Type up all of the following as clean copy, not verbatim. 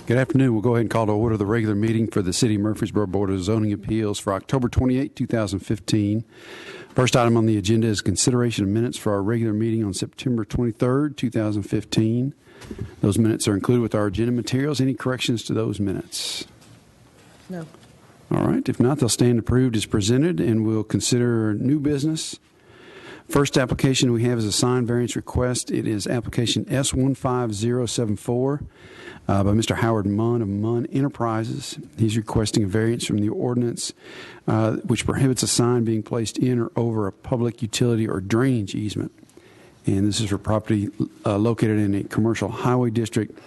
Good afternoon. We'll go ahead and call to order the regular meeting for the City of Murfreesboro Board of Zoning Appeals for October 28, 2015. First item on the agenda is consideration of minutes for our regular meeting on September 23, 2015. Those minutes are included with our agenda materials. Any corrections to those minutes? No. All right. If not, they'll stand approved as presented, and we'll consider new business. First application we have is a sign variance request. It is application S15074 by Mr. Howard Munn of Munn Enterprises. He's requesting a variance from the ordinance which prohibits a sign being placed in or over a public utility or drainage easement. And this is for property located in a commercial highway district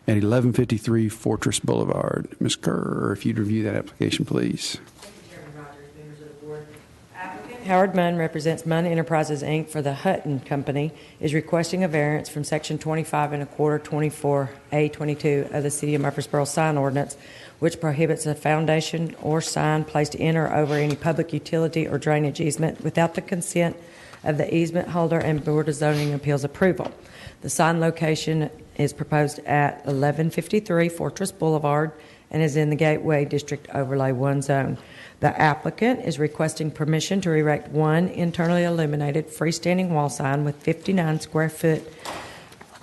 at 1153 Fortress Boulevard. Ms. Kerr, if you'd review that application, please. Howard Munn represents Munn Enterprises, Inc. for the Hutton Company, is requesting a variance from Section 25.25 of the City of Murfreesboro sign ordinance, which prohibits a foundation or sign placed in or over any public utility or drainage easement without the consent of the easement holder and Board of Zoning Appeals approval. The sign location is proposed at 1153 Fortress Boulevard and is in the Gateway District Overlay 1 zone. The applicant is requesting permission to erect one internally illuminated freestanding wall sign with 59 square foot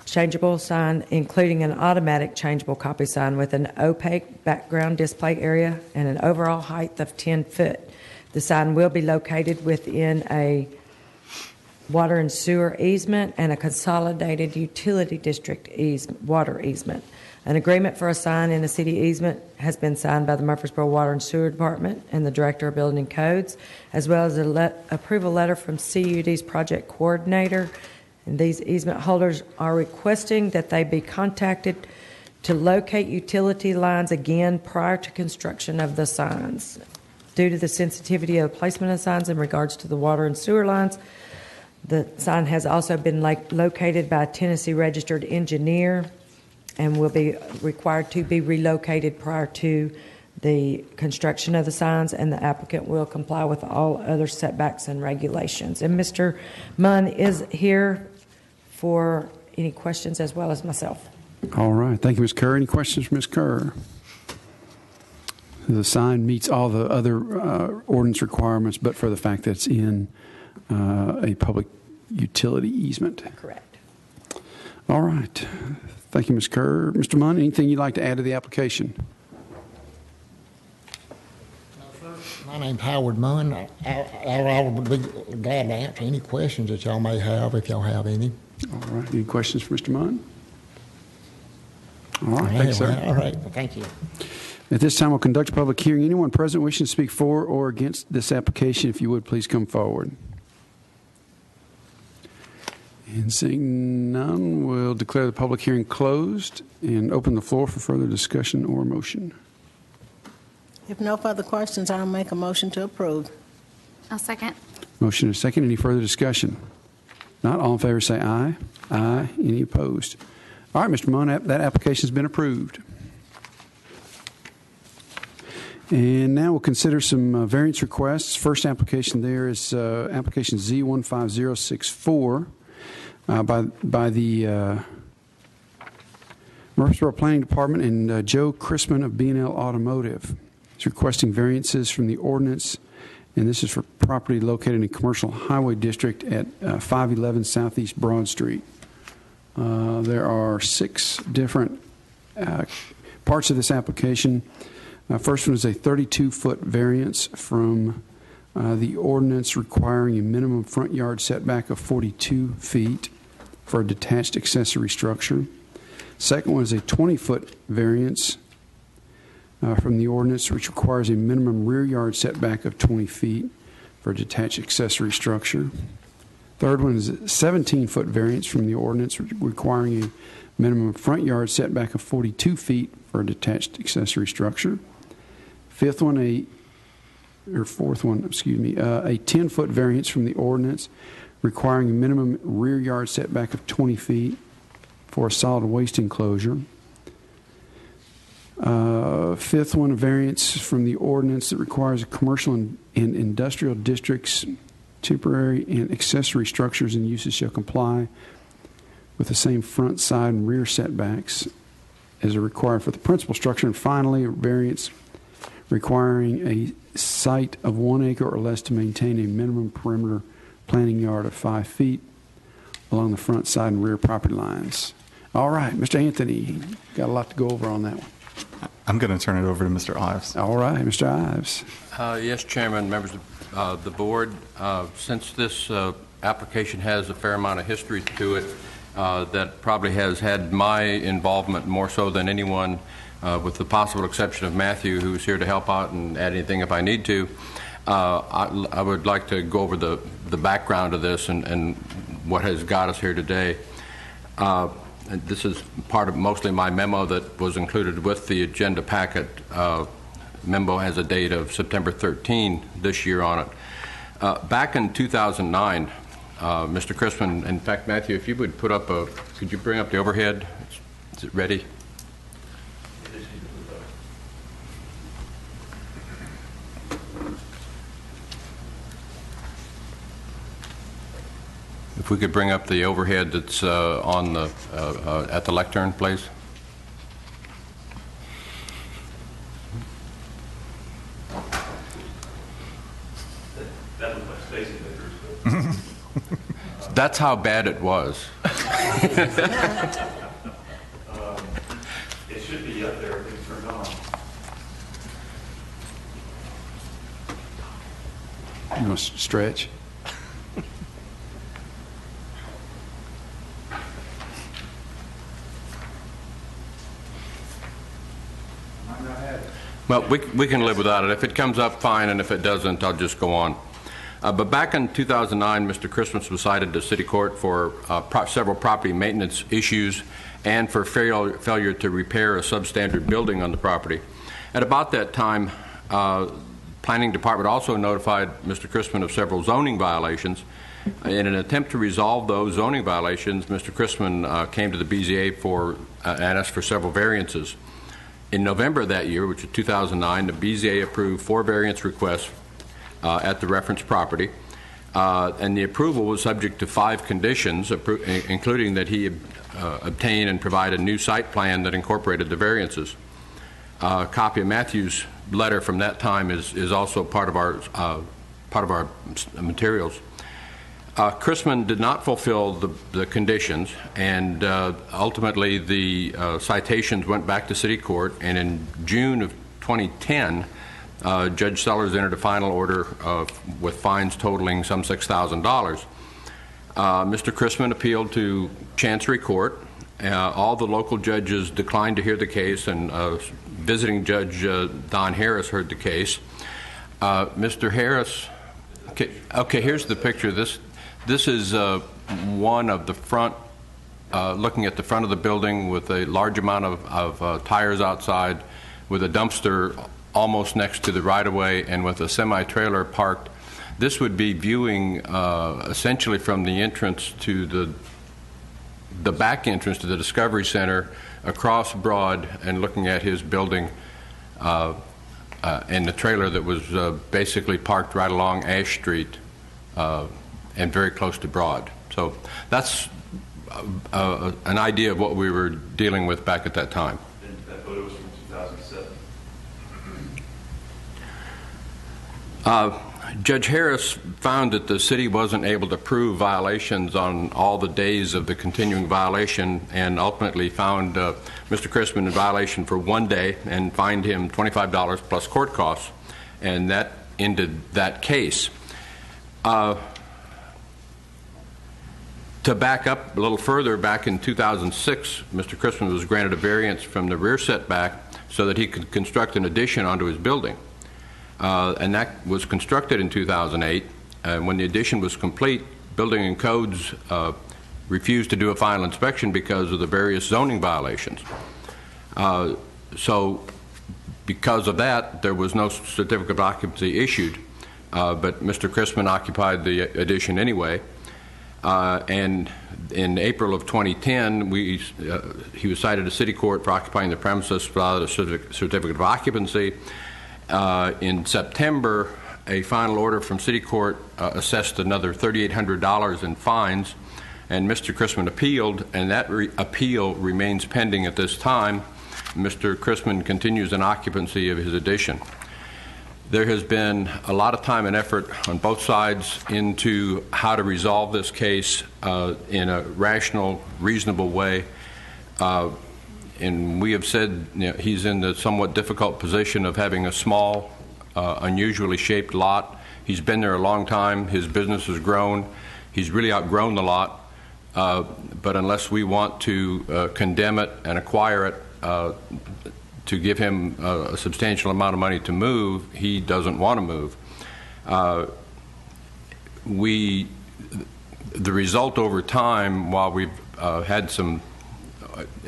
changeable sign, including an automatic changeable copy sign with an opaque background display area and an overall height of 10 foot. The sign will be located within a water and sewer easement and a consolidated utility district water easement. An agreement for a sign in a city easement has been signed by the Murfreesboro Water and Sewer Department and the Director of Building Codes, as well as an approval letter from CUD's project coordinator. And these easement holders are requesting that they be contacted to locate utility lines again prior to construction of the signs. Due to the sensitivity of the placement of signs in regards to the water and sewer lines, the sign has also been located by a Tennessee registered engineer and will be required to be relocated prior to the construction of the signs, and the applicant will comply with all other setbacks and regulations. And Mr. Munn is here for any questions as well as myself. All right. Thank you, Ms. Kerr. Any questions for Ms. Kerr? The sign meets all the other ordinance requirements, but for the fact that it's in a public utility easement. Correct. All right. Thank you, Ms. Kerr. Mr. Munn, anything you'd like to add to the application? No, sir. My name's Howard Munn. I would be glad to answer any questions that y'all may have, if y'all have any. All right. Any questions for Mr. Munn? All right. Thanks, sir. All right. Well, thank you. At this time, we'll conduct a public hearing. Anyone present wishing to speak for or against this application, if you would, please come forward. And seeing none, we'll declare the public hearing closed and open the floor for further discussion or motion. If no further questions, I'll make a motion to approve. I'll second. Motion is second. Any further discussion? Not all in favor say aye. Aye. Any opposed? All right, Mr. Munn, that application has been approved. And now we'll consider some variance requests. First application there is application Z15064. By the Murfreesboro Planning Department and Joe Chrisman of B&L Automotive. He's requesting variances from the ordinance, and this is for property located in a commercial highway district at 511 Southeast Broad Street. There are 6 different parts of this application. First one is a 32-foot variance from the ordinance requiring a minimum front yard setback of 42 feet for a detached accessory structure. Second one is a 20-foot variance from the ordinance, which requires a minimum rear yard setback of 20 feet for a detached accessory structure. Third one is a 17-foot variance from the ordinance, requiring a minimum front yard setback of 42 feet for a detached accessory structure. Fourth one, a 10-foot variance from the ordinance, requiring a minimum rear yard setback of 20 feet for a solid waste enclosure. Fifth one, a variance from the ordinance that requires commercial and industrial districts, temporary and accessory structures and uses shall comply with the same front, side, and rear setbacks as are required for the principal structure. And finally, a variance requiring a site of 1 acre or less to maintain a minimum perimeter planting yard of 5 feet along the front, side, and rear property lines. All right, Mr. Anthony, got a lot to go over on that one. I'm going to turn it over to Mr. Ives. All right, Mr. Ives. Yes, Chairman, members of the board. Since this application has a fair amount of history to it, that probably has had my involvement more so than anyone, with the possible exception of Matthew, who's here to help out and add anything if I need to. I would like to go over the background of this and what has got us here today. And this is part of mostly my memo that was included with the agenda packet. Memo has a date of September 13 this year on it. Back in 2009, Mr. Chrisman, in fact, Matthew, if you would put up could you bring up the overhead? Is it ready? If we could bring up the overhead that's on the at the lectern, please. That was my spacing pictures. That's how bad it was. It should be up there if it's turned on. You want to stretch? Well, we can live without it. If it comes up, fine, and if it doesn't, I'll just go on. But back in 2009, Mr. Christmas was cited to City Court for several property maintenance issues and for failure to repair a substandard building on the property. At about that time, Planning Department also notified Mr. Christman of several zoning violations. In an attempt to resolve those zoning violations, Mr. Christman came to the BZA and asked for several variances. In November of that year, which is 2009, the BZA approved 4 variance requests at the reference property, and the approval was subject to 5 conditions, including that he obtain and provide a new site plan that incorporated the variances. A copy of Matthew's letter from that time is also part of our materials. Chrisman did not fulfill the conditions, and ultimately the citations went back to City Court, and in June of 2010, Judge Sellers entered a final order with fines totaling some $6,000. Mr. Chrisman appealed to Chancery Court. All the local judges declined to hear the case, and visiting Judge Don Harris heard the case. Mr. Harris, okay, here's the picture. This is one of the front, looking at the front of the building with a large amount of tires outside, with a dumpster almost next to the right-of-way and with a semi-trailer parked. This would be viewing essentially from the entrance to the back entrance to the Discovery Center across Broad and looking at his building and the trailer that was basically parked right along Ash Street and very close to Broad. So that's an idea of what we were dealing with back at that time. And that photo was from 2007. Judge Harris found that the city wasn't able to prove violations on all the days of the continuing violation, and ultimately found Mr. Chrisman in violation for 1 day and fined him $25 plus court costs, and that ended that case. To back up a little further, back in 2006, Mr. Chrisman was granted a variance from the rear setback so that he could construct an addition onto his building. And that was constructed in 2008. When the addition was complete, Building and Codes refused to do a final inspection because of the various zoning violations. So because of that, there was no certificate of occupancy issued, but Mr. Chrisman occupied the addition anyway. And in April of 2010, he was cited to City Court for occupying the premises without a certificate of occupancy. In September, a final order from City Court assessed another $3,800 in fines, and Mr. Chrisman appealed, and that appeal remains pending at this time. Mr. Chrisman continues in occupancy of his addition. There has been a lot of time and effort on both sides into how to resolve this case in a rational, reasonable way. And we have said, you know, he's in the somewhat difficult position of having a small, unusually shaped lot. He's been there a long time. His business has grown. He's really outgrown the lot. But unless we want to condemn it and acquire it to give him a substantial amount of money to move, he doesn't want to move. The result over time, while we've had some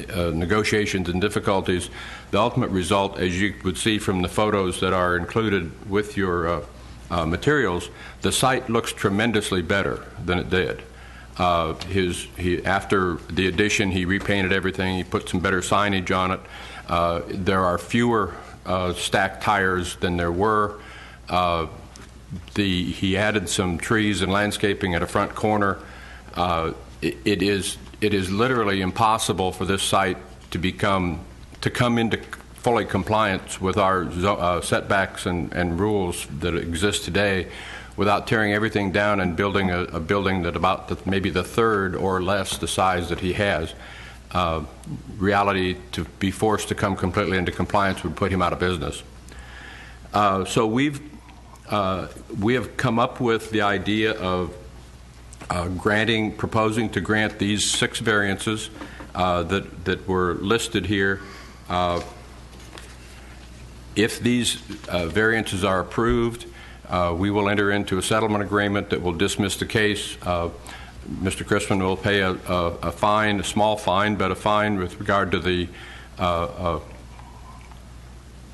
negotiations and difficulties, the ultimate result, as you would see from the photos that are included with your materials, the site looks tremendously better than it did. After the addition, he repainted everything. He put some better signage on it. There are fewer stacked tires than there were. He added some trees and landscaping at a front corner. It is literally impossible for this site to come into fully compliance with our setbacks and rules that exist today without tearing everything down and building a building that maybe the third or less the size that he has. Reality, to be forced to come completely into compliance would put him out of business. So we have come up with the idea of proposing to grant these 6 variances that were listed here. If these variances are approved, we will enter into a settlement agreement that will dismiss the case. Mr. Chrisman will pay a fine, a small fine, but a fine with regard to the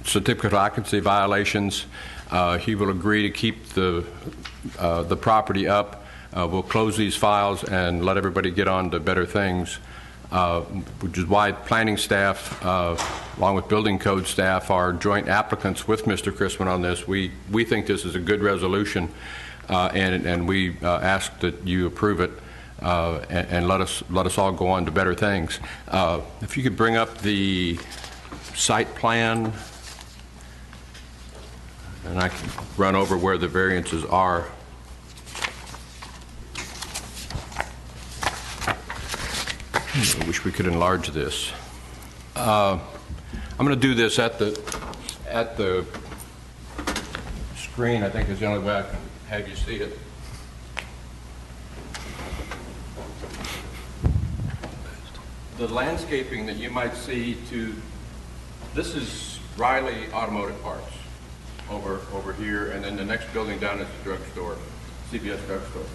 certificate of occupancy violations. He will agree to keep the property up. We'll close these files and let everybody get on to better things, which is why planning staff, along with building code staff, are joint applicants with Mr. Chrisman on this. We think this is a good resolution, and we ask that you approve it and let us all go on to better things. If you could bring up the site plan, and I can run over where the variances are. I wish we could enlarge this. I'm going to do this at the screen. I think is the only way I can have you see it. The landscaping that you might see this is Riley Automotive Parts over here, and then the next building down is the drugstore, CVS drugstore.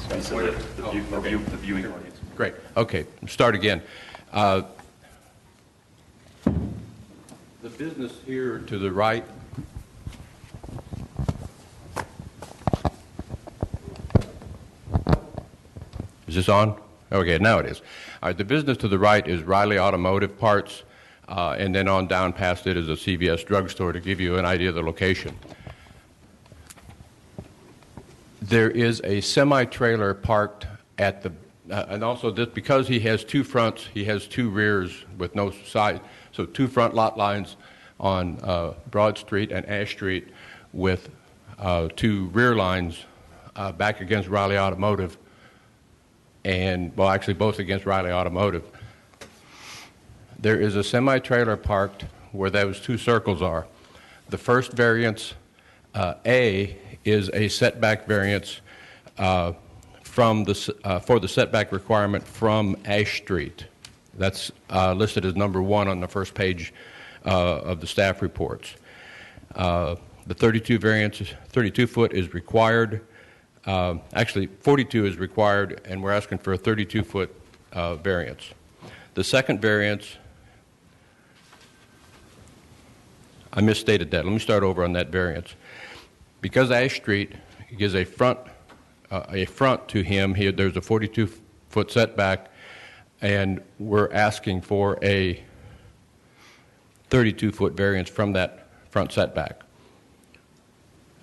The viewing audience. Great. Okay. Start again. The business here to the right. Is this on? Okay, now it is. All right, the business to the right is Riley Automotive Parts, and then on down past it is a CVS drugstore to give you an idea of the location. There is a semi-trailer parked at the, and also this, because he has 2 fronts, he has 2 rears with no side, so 2 front lot lines on Broad Street and Ash Street with 2 rear lines back against Riley Automotive, and, well, actually both against Riley Automotive. There is a semi-trailer parked where those 2 circles are. The first variance, A, is a setback variance for the setback requirement from Ash Street. That's listed as number 1 on the first page of the staff reports. The 32 foot is required. Actually, 42 is required, and we're asking for a 32-foot variance. The second variance, I misstated that. Let me start over on that variance. Because Ash Street gives a front to him, there's a 42-foot setback, and we're asking for a 32-foot variance from that front setback.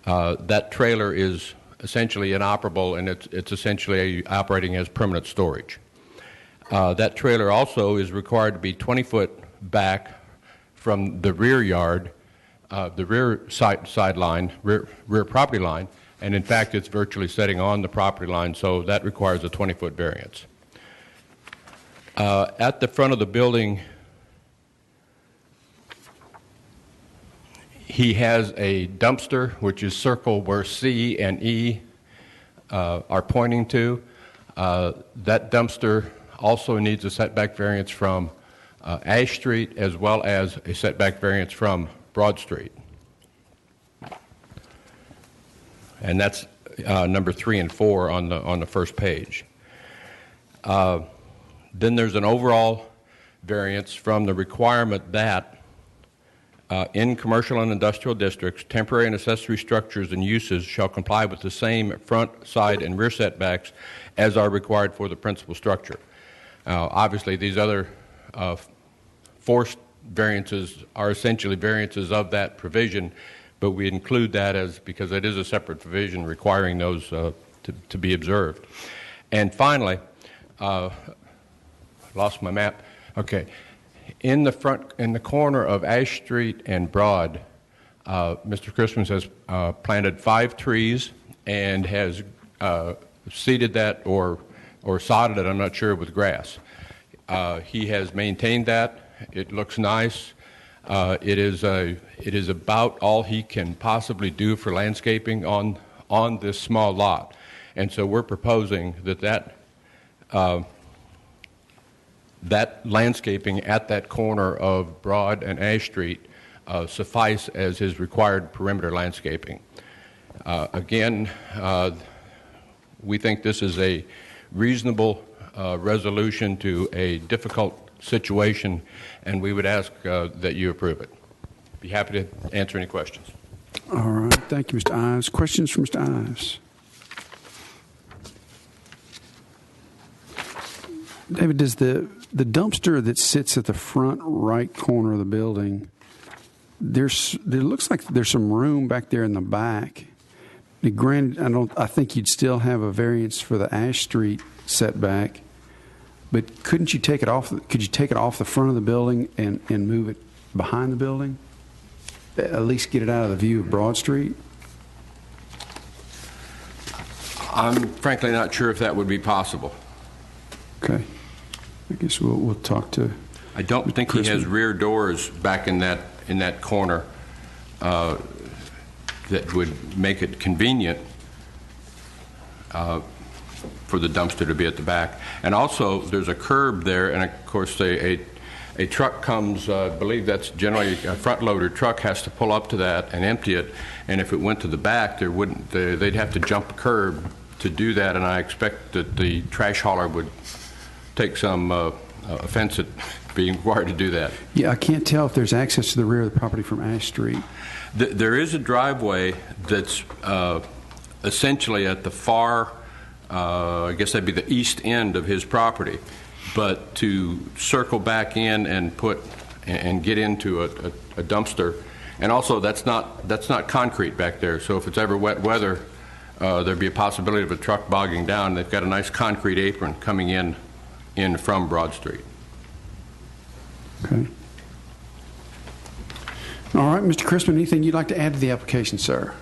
That trailer is essentially inoperable, and it's essentially operating as permanent storage. That trailer also is required to be 20 foot back from the rear yard, the rear sideline, rear property line, and in fact, it's virtually setting on the property line, so that requires a 20-foot variance. At the front of the building, he has a dumpster, which is circled where C and E are pointing to. That dumpster also needs a setback variance from Ash Street as well as a setback variance from Broad Street. And that's number 3 and 4 on the first page. Then there's an overall variance from the requirement that in commercial and industrial districts, temporary and accessory structures and uses shall comply with the same front, side, and rear setbacks as are required for the principal structure. Obviously, these other forced variances are essentially variances of that provision, but we include that because it is a separate provision requiring those to be observed. And finally, lost my map. Okay. In the corner of Ash Street and Broad, Mr. Christmas has planted 5 trees and has seeded that or sodded it, I'm not sure, with grass. He has maintained that. It looks nice. It is about all he can possibly do for landscaping on this small lot. And so we're proposing that landscaping at that corner of Broad and Ash Street suffice as his required perimeter landscaping. Again, we think this is a reasonable resolution to a difficult situation, and we would ask that you approve it. Be happy to answer any questions. All right. Thank you, Mr. Ives. Questions for Mr. Ives? David, does the dumpster that sits at the front right corner of the building, there looks like there's some room back there in the back. Granted, I think you'd still have a variance for the Ash Street setback, but couldn't you take it off? Could you take it off the front of the building and move it behind the building? At least get it out of the view of Broad Street? I'm frankly not sure if that would be possible. Okay. I guess we'll talk to. I don't think he has rear doors back in that corner that would make it convenient for the dumpster to be at the back. And also, there's a curb there, and of course, a truck comes. I believe that's generally a front-loader truck has to pull up to that and empty it. And if it went to the back, they'd have to jump a curb to do that. And I expect that the trash hauler would take some offense at being required to do that. Yeah, I can't tell if there's access to the rear of the property from Ash Street. There is a driveway that's essentially at the far, I guess that'd be the east end of his property. But to circle back in and get into a dumpster, and also that's not concrete back there. So if it's ever wet weather, there'd be a possibility of a truck bogging down. They've got a nice concrete apron coming in from Broad Street. Okay. All right, Mr. Crispin, anything you'd like to add to the application, sir?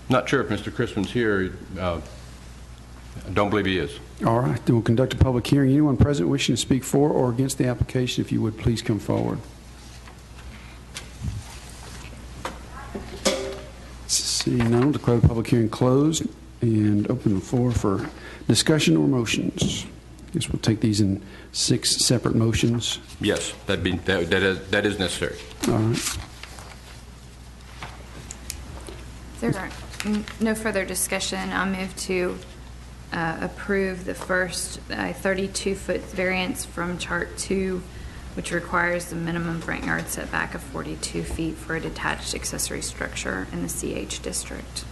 Not sure if Mr. Crispin's here. I don't believe he is. All right, then we'll conduct a public hearing. Anyone present wishing to speak for or against the application, if you would, please come forward. Seeing none, I'll declare the public hearing closed and open the floor for discussion or motions. I guess we'll take these in 6 separate motions. Yes, that is necessary. All right. There are no further discussion. I'll move to approve the first 32-foot variance from Chart 2, which requires the minimum front yard setback of 42 feet for a detached accessory structure in the CH district.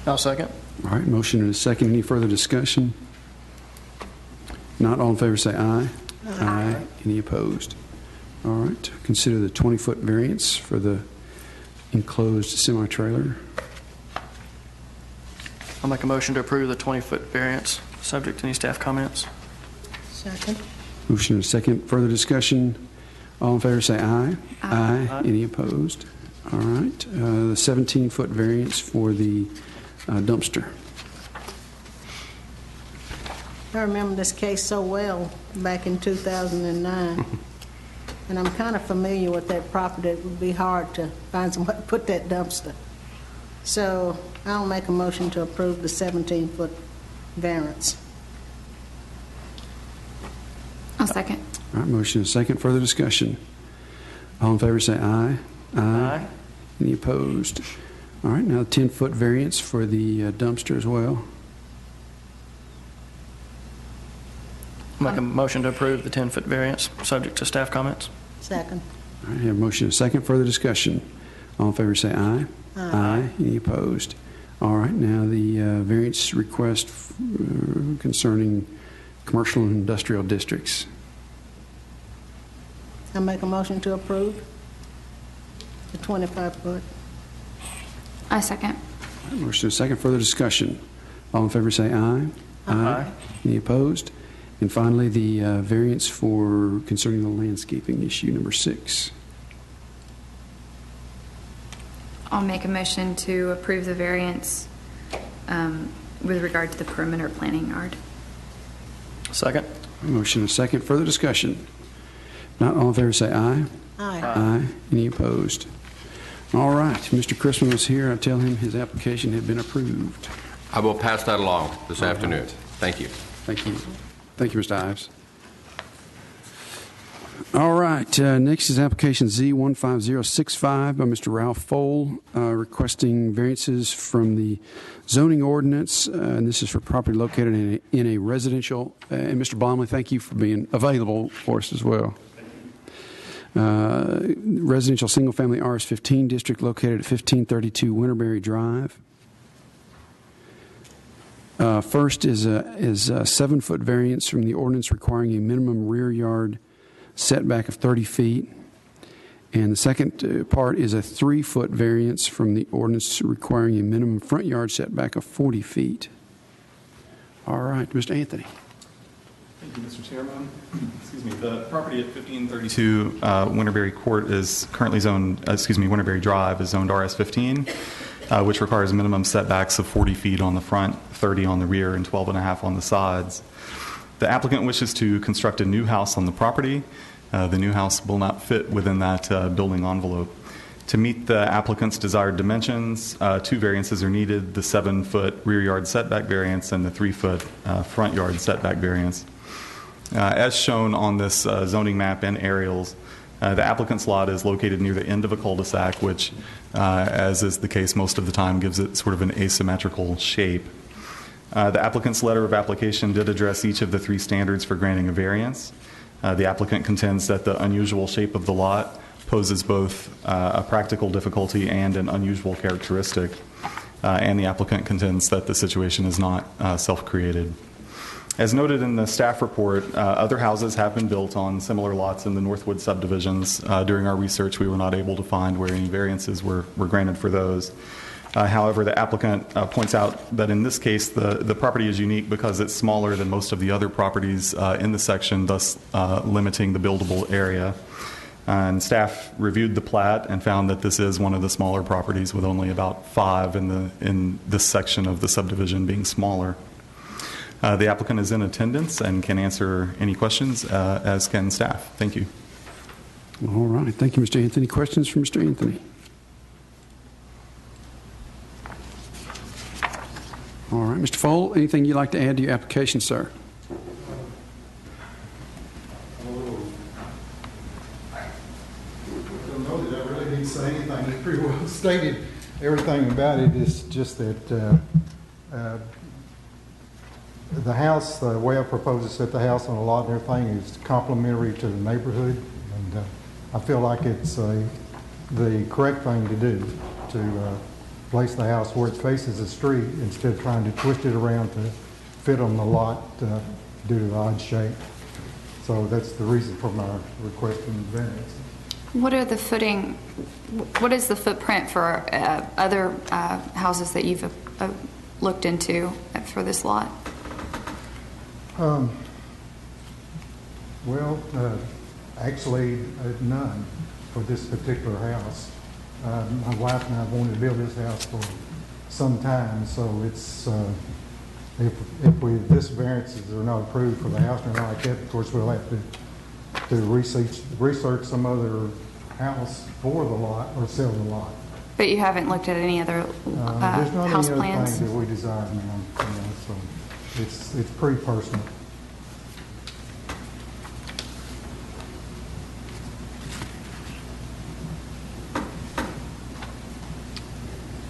I'll second. All right, motion and a second. Any further discussion? Not all in favor say aye. Aye. Any opposed? All right, consider the 20-foot variance for the enclosed semi-trailer. I'll make a motion to approve the 20-foot variance, subject to any staff comments. Second. Motion and a second. Further discussion? All in favor say aye. Aye. Any opposed? All right. The 17-foot variance for the dumpster. I remember this case so well back in 2009, and I'm kind of familiar with that property. It would be hard to find somewhere to put that dumpster. So I'll make a motion to approve the 17-foot variance. I'll second. All right. Motion and a second. Further discussion? All in favor say aye. Aye. Any opposed? All right. Now the 10-foot variance for the dumpster as well. Make a motion to approve the 10-foot variance, subject to staff comments. Second. All right, I have a motion and a second. Further discussion? All in favor say aye. Aye. Any opposed? All right, now the variance request concerning commercial and industrial districts. I make a motion to approve the 25-foot. I second. All right, motion and a second. Further discussion? All in favor say aye. Aye. Any opposed? And finally, the variance for concerning the landscaping issue, number 6. I'll make a motion to approve the variance with regard to the perimeter planting yard. Second. Motion and a second. Further discussion? Not all in favor say aye. Aye. Aye. Any opposed? All right. Mr. Crispin was here. I tell him his application had been approved. I will pass that along this afternoon. Thank you. Thank you. Thank you, Mr. Ives. All right. Next is application Z15065 by Mr. Ralph Fole, requesting variances from the zoning ordinance. And this is for property located in a residential. And Mr. Blomley, thank you for being available for us as well. Residential single-family RS-15 district located at 1532 Winterberry Drive. First is a 7-foot variance from the ordinance requiring a minimum rear yard setback of 30 feet. And the second part is a 3-foot variance from the ordinance requiring a minimum front yard setback of 40 feet. All right, Mr. Anthony. Thank you, Mr. Chairman. Excuse me. The property at 1532 Winterberry Court is currently zoned, Winterberry Drive is zoned RS-15, which requires minimum setbacks of 40 feet on the front, 30 on the rear, and 12.5 on the sides. The applicant wishes to construct a new house on the property. The new house will not fit within that building envelope. To meet the applicant's desired dimensions, 2 variances are needed, the 7-foot rear yard setback variance and the 3-foot front yard setback variance. As shown on this zoning map and aerials, the applicant's lot is located near the end of a cul-de-sac, which, as is the case most of the time, gives it sort of an asymmetrical shape. The applicant's letter of application did address each of the 3 standards for granting a variance. The applicant contends that the unusual shape of the lot poses both a practical difficulty and an unusual characteristic, and the applicant contends that the situation is not self-created. As noted in the staff report, other houses have been built on similar lots in the Northwood subdivisions. During our research, we were not able to find where any variances were granted for those. However, the applicant points out that in this case, the property is unique because it's smaller than most of the other properties in the section, thus limiting the buildable area. And staff reviewed the plat and found that this is one of the smaller properties, with only about 5 in this section of the subdivision being smaller. The applicant is in attendance and can answer any questions, as can staff. Thank you. All right. Thank you, Mr. Anthony. Questions from Mr. Anthony? All right. Mr. Fole, anything you'd like to add to your application, sir? I really didn't say anything. It's pretty well stated. Everything about it is just that the house, the way I propose to set the house on a lot and everything is complementary to the neighborhood, and I feel like it's the correct thing to do to place the house where it faces the street instead of trying to twist it around to fit on the lot due to the odd shape. So that's the reason for my requesting variance. What are the footing? What is the footprint for other houses that you've looked into for this lot? Well, actually, none for this particular house. My wife and I wanted to build this house for some time, so it's, if this variances are not approved for the house or anything like that, of course, we'll have to research some other house for the lot or sell the lot. But you haven't looked at any other There's not house any other plans? things that we desire, ma'am, so it's pretty personal.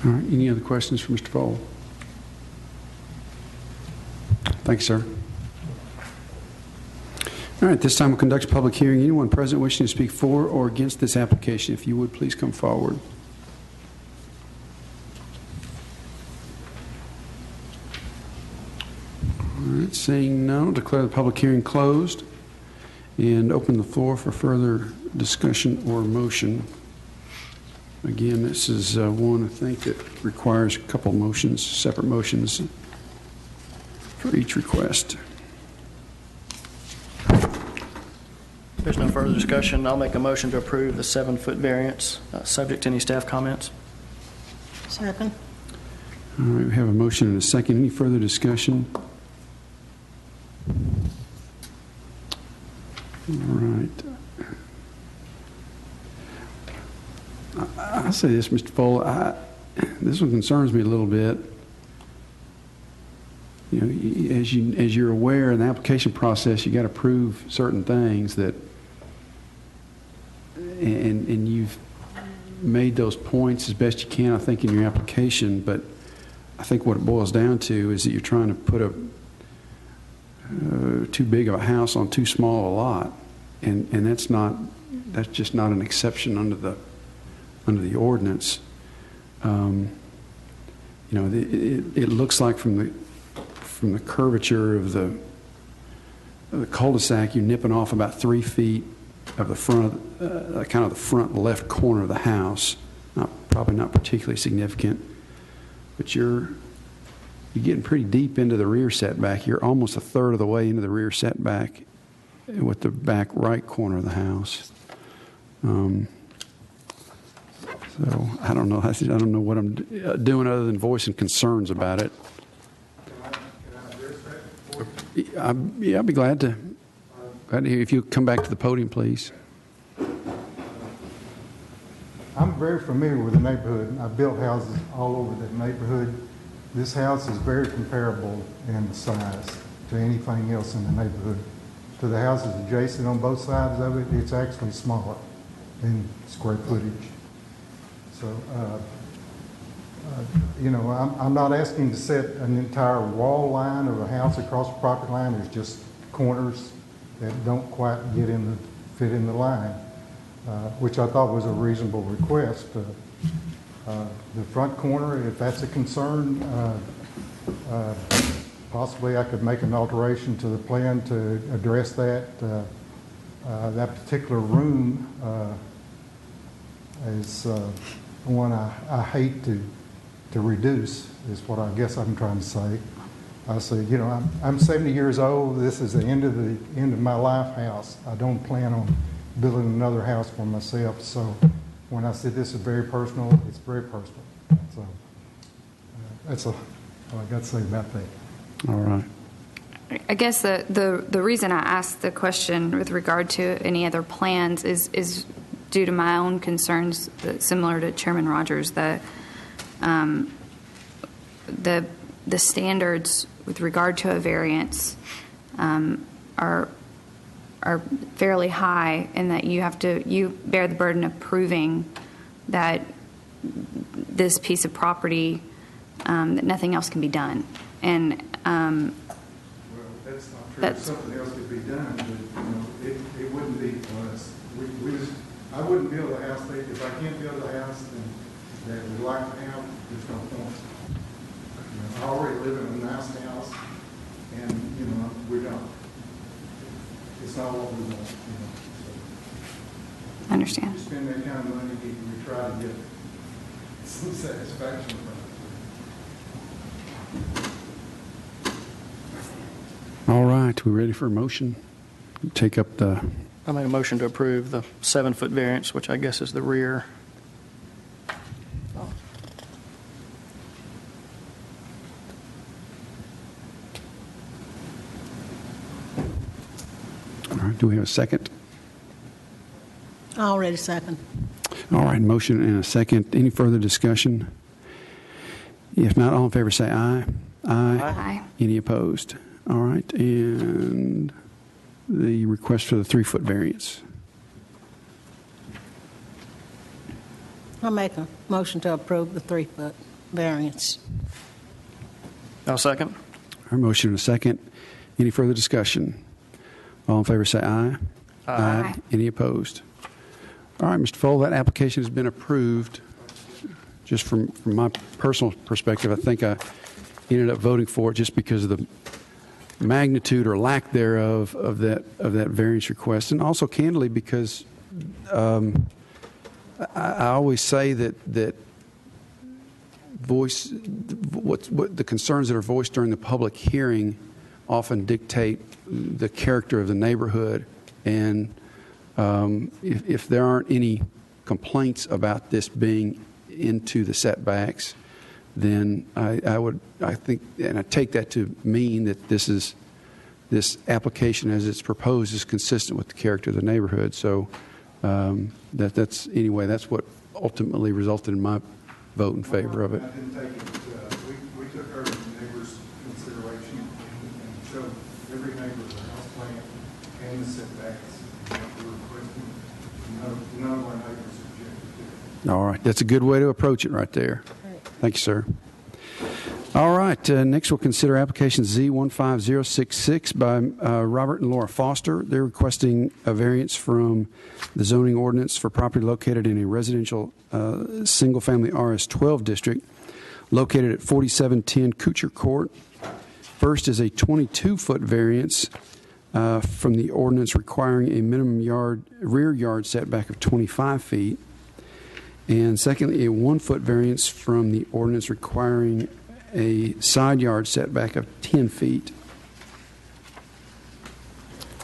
All right, any other questions for Mr. Vole? Thank you, sir. All right, this time we'll conduct a public hearing. Anyone present wishing to speak for or against this application, if you would, please come forward. All right, seeing none, I'll declare the public hearing closed and open the floor for further discussion or motion. Again, this is one, I think, that requires a couple motions, separate motions for each request. There's no further discussion. I'll make a motion to approve the 7-foot variance, subject to any staff comments. Second. All right, we have a motion and a second. Any further discussion? All right. I'll say this, Mr. Vole, this one concerns me a little bit. You know, as you're aware, in the application process, you got to prove certain things that, and you've made those points as best you can, I think, in your application. But I think what it boils down to is that you're trying to put too big of a house on too small a lot, and that's just not an exception under the ordinance. You know, it looks like from the curvature of the cul-de-sac, you're nipping off about 3 feet of the front, kind of the front left corner of the house. Probably not particularly significant, but you're getting pretty deep into the rear setback. You're almost a third of the way into the rear setback with the back right corner of the house. So I don't know. I don't know what I'm doing other than voicing concerns about it. Yeah, I'd be glad to hear. If you come back to the podium, please. I'm very familiar with the neighborhood. I've built houses all over that neighborhood. This house is very comparable in size to anything else in the neighborhood. To the houses adjacent on both sides of it, it's actually smaller in square footage. So, you know, I'm not asking to set an entire wall line of a house across the property line. There's just corners that don't quite fit in the line, which I thought was a reasonable request. The front corner, if that's a concern, possibly I could make an alteration to the plan to address that. That particular room is one I hate to reduce, is what I guess I'm trying to say. I say, you know, I'm 70 years old. This is the end of my life house. I don't plan on building another house for myself. So when I said this is very personal, it's very personal. So that's all I got to say about that. All right. I guess the reason I asked the question with regard to any other plans is due to my own concerns, similar to Chairman Rogers. The standards with regard to a variance are fairly high, in that you bear the burden of proving that this piece of property, that nothing else can be done. And well, that's not true. Something else could be done, but you know, it wouldn't be for us. I wouldn't build a house. If I can't build a house that we like to have, there's no point. You know, I already live in a nice house, and you know, we don't. It's not what we want. You know, so I understand. you spend that kind of money, we try to get some satisfaction from it. All right. We ready for a motion? take up the, I make a motion to approve the 7-foot variance, which I guess is the rear. all right, do we have a second? I already second. All right, motion and a second. Any further discussion? If not, all in favor say aye. Aye. Any opposed? All right, and the request for the 3-foot variance. I make a motion to approve the 3-foot variance. I'll second. Our motion and a second. Any further discussion? All in favor say aye. Aye. Any opposed? All right, Mr. Fowle, that application has been approved. Just from my personal perspective, I think I ended up voting for it just because of the magnitude or lack thereof of that variance request, and also candidly because I always say that what the concerns that are voiced during the public hearing often dictate the character of the neighborhood, and if there aren't any complaints about this being into the setbacks, then I think, and I take that to mean that this application as it's proposed is consistent with the character of the neighborhood. So that's what ultimately resulted in my vote in favor of it. I didn't take it, we took our neighbors' consideration and showed every neighbor the house plan and the setbacks that we were requesting. None of our neighbors objected to it. All right. That's a good way to approach it right there. Thank you, sir. All right. Next, we'll consider application Z15066 by Robert and Laura Foster. They're requesting a variance from the zoning ordinance for property located in a residential single-family RS-12 district located at 4710 Kuchar Court. First is a 22-foot variance from the ordinance requiring a minimum rear yard setback of 25 feet. And secondly, a 1-foot variance from the ordinance requiring a side yard setback of 10 feet.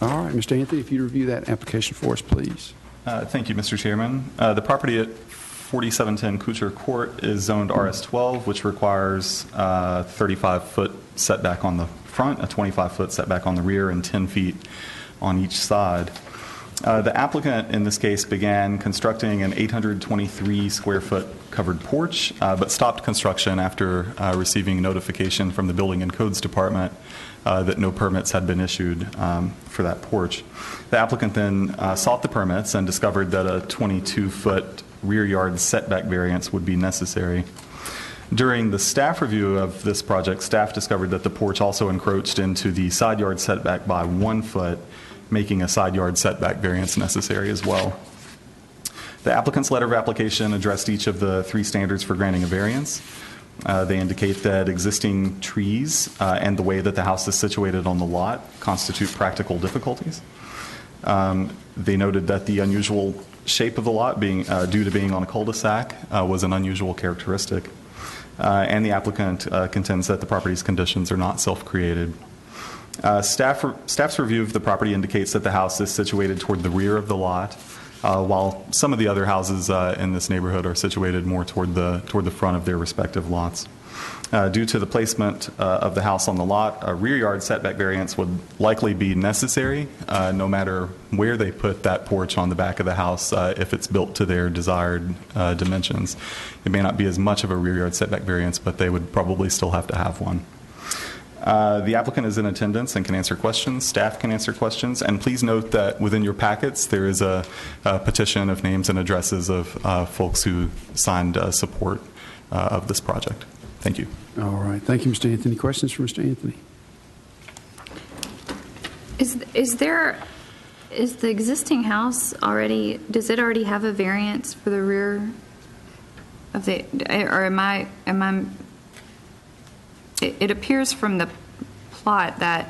All right, Mr. Anthony, if you review that application for us, please. Thank you, Mr. Chairman. The property at 4710 Kuchar Court is zoned RS-12, which requires a 35-foot setback on the front, a 25-foot setback on the rear, and 10 feet on each side. The applicant in this case began constructing an 823-square-foot covered porch, but stopped construction after receiving notification from the Building and Codes Department that no permits had been issued for that porch. The applicant then sought the permits and discovered that a 22-foot rear yard setback variance would be necessary. During the staff review of this project, staff discovered that the porch also encroached into the side yard setback by 1 foot, making a side yard setback variance necessary as well. The applicant's letter of application addressed each of the 3 standards for granting a variance. They indicate that existing trees and the way that the house is situated on the lot constitute practical difficulties. They noted that the unusual shape of the lot, being due to being on a cul-de-sac, was an unusual characteristic. And the applicant contends that the property's conditions are not self-created. Staff's review of the property indicates that the house is situated toward the rear of the lot, while some of the other houses in this neighborhood are situated more toward the front of their respective lots. Due to the placement of the house on the lot, a rear yard setback variance would likely be necessary, no matter where they put that porch on the back of the house, if it's built to their desired dimensions. It may not be as much of a rear yard setback variance, but they would probably still have to have one. The applicant is in attendance and can answer questions. Staff can answer questions. And please note that within your packets, there is a petition of names and addresses of folks who signed support of this project. Thank you. All right. Thank you, Mr. Anthony. Questions for Mr. Anthony? Is the existing house already, does it already have a variance for the rear of the, or am I, it appears from the plat that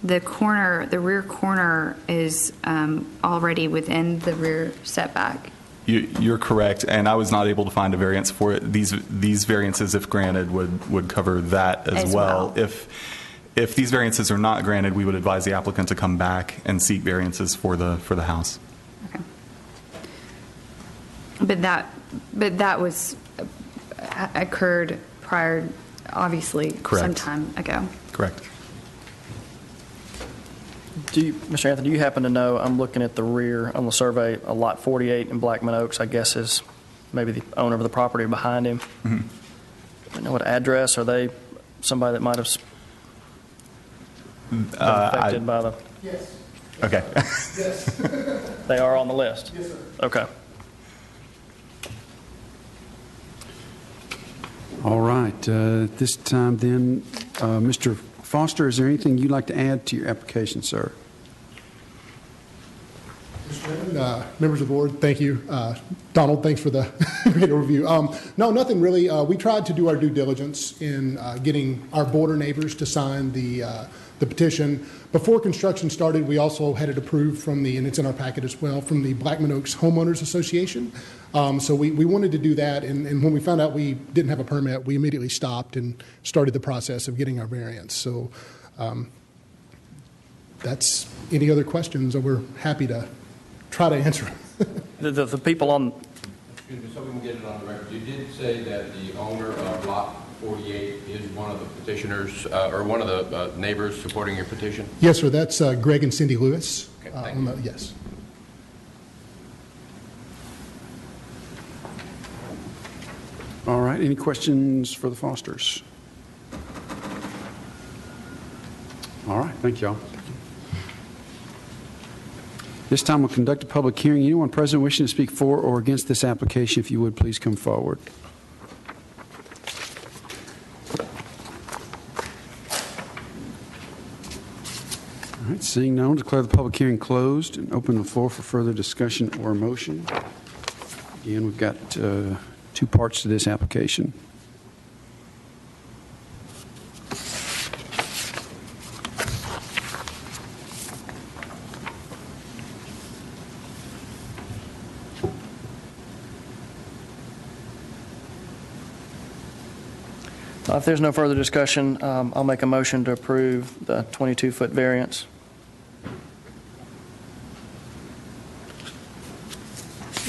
the corner, the rear corner is already within the rear setback. You're correct, and I was not able to find a variance for it. These variances, if granted, would cover that as well. If these variances are not granted, we would advise the applicant to come back and seek variances for the house. Okay. But that was occurred prior, obviously, Correct. some time ago. Correct. Mr. Anthony, do you happen to know, I'm looking at the rear on the survey, a lot 48 in Blackman Oaks, I guess is maybe the owner of the property behind him. Mm-hmm. Do you know what address? Are they somebody that might have been affected by the? Yes. Okay. Yes. They are on the list? Yes, sir. Okay. All right. This time then, Mr. Foster, is there anything you'd like to add to your application, sir? Mr. Chairman, members of the board, thank you. Donald, thanks for the great overview. No, nothing really. We tried to do our due diligence in getting our border neighbors to sign the petition. Before construction started, we also had it approved from and it's in our packet as well, from the Blackman Oaks Homeowners Association. So we wanted to do that, and when we found out we didn't have a permit, we immediately stopped and started the process of getting our variance. So that's any other questions, or we're happy to try to answer them. The people on, Excuse me, so we can get it on the record. You did say that the owner of Lot 48 is one of the petitioners, or one of the neighbors supporting your petition? Yes, sir. That's Greg and Cindy Lewis. Okay, thank you. Yes. All right. Any questions for the Fosters? All right. Thank you all. This time we'll conduct a public hearing. Anyone present wishing to speak for or against this application, if you would, please come forward. All right, seeing none, I'll declare the public hearing closed and open the floor for further discussion or motion. Again, we've got two parts to this application. if there's no further discussion, I'll make a motion to approve the 22-foot variance.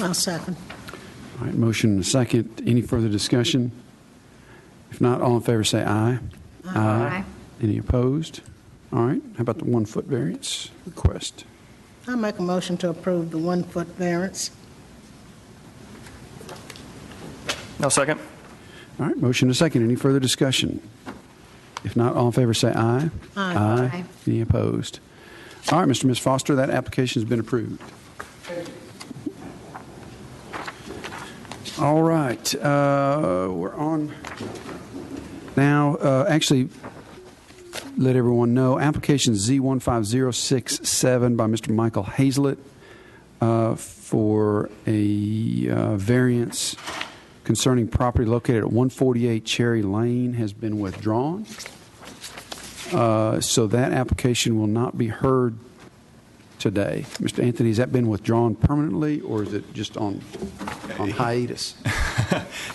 I'll second. All right, motion and a second. Any further discussion? If not, all in favor say aye. Aye. Any opposed? All right, how about the 1-foot variance request? I'll make a motion to approve the 1-foot variance. No second? All right, motion and a second. Any further discussion? If not, all in favor say aye. Aye. Aye. Any opposed? All right, Mr. and Ms. Foster, that application has been approved. All right, we're on now. Actually, let everyone know, application Z15067 by Mr. Michael Hazlett for a variance concerning property located at 148 Cherry Lane has been withdrawn. So that application will not be heard today. Mr. Anthony, has that been withdrawn permanently, or is it just on hiatus?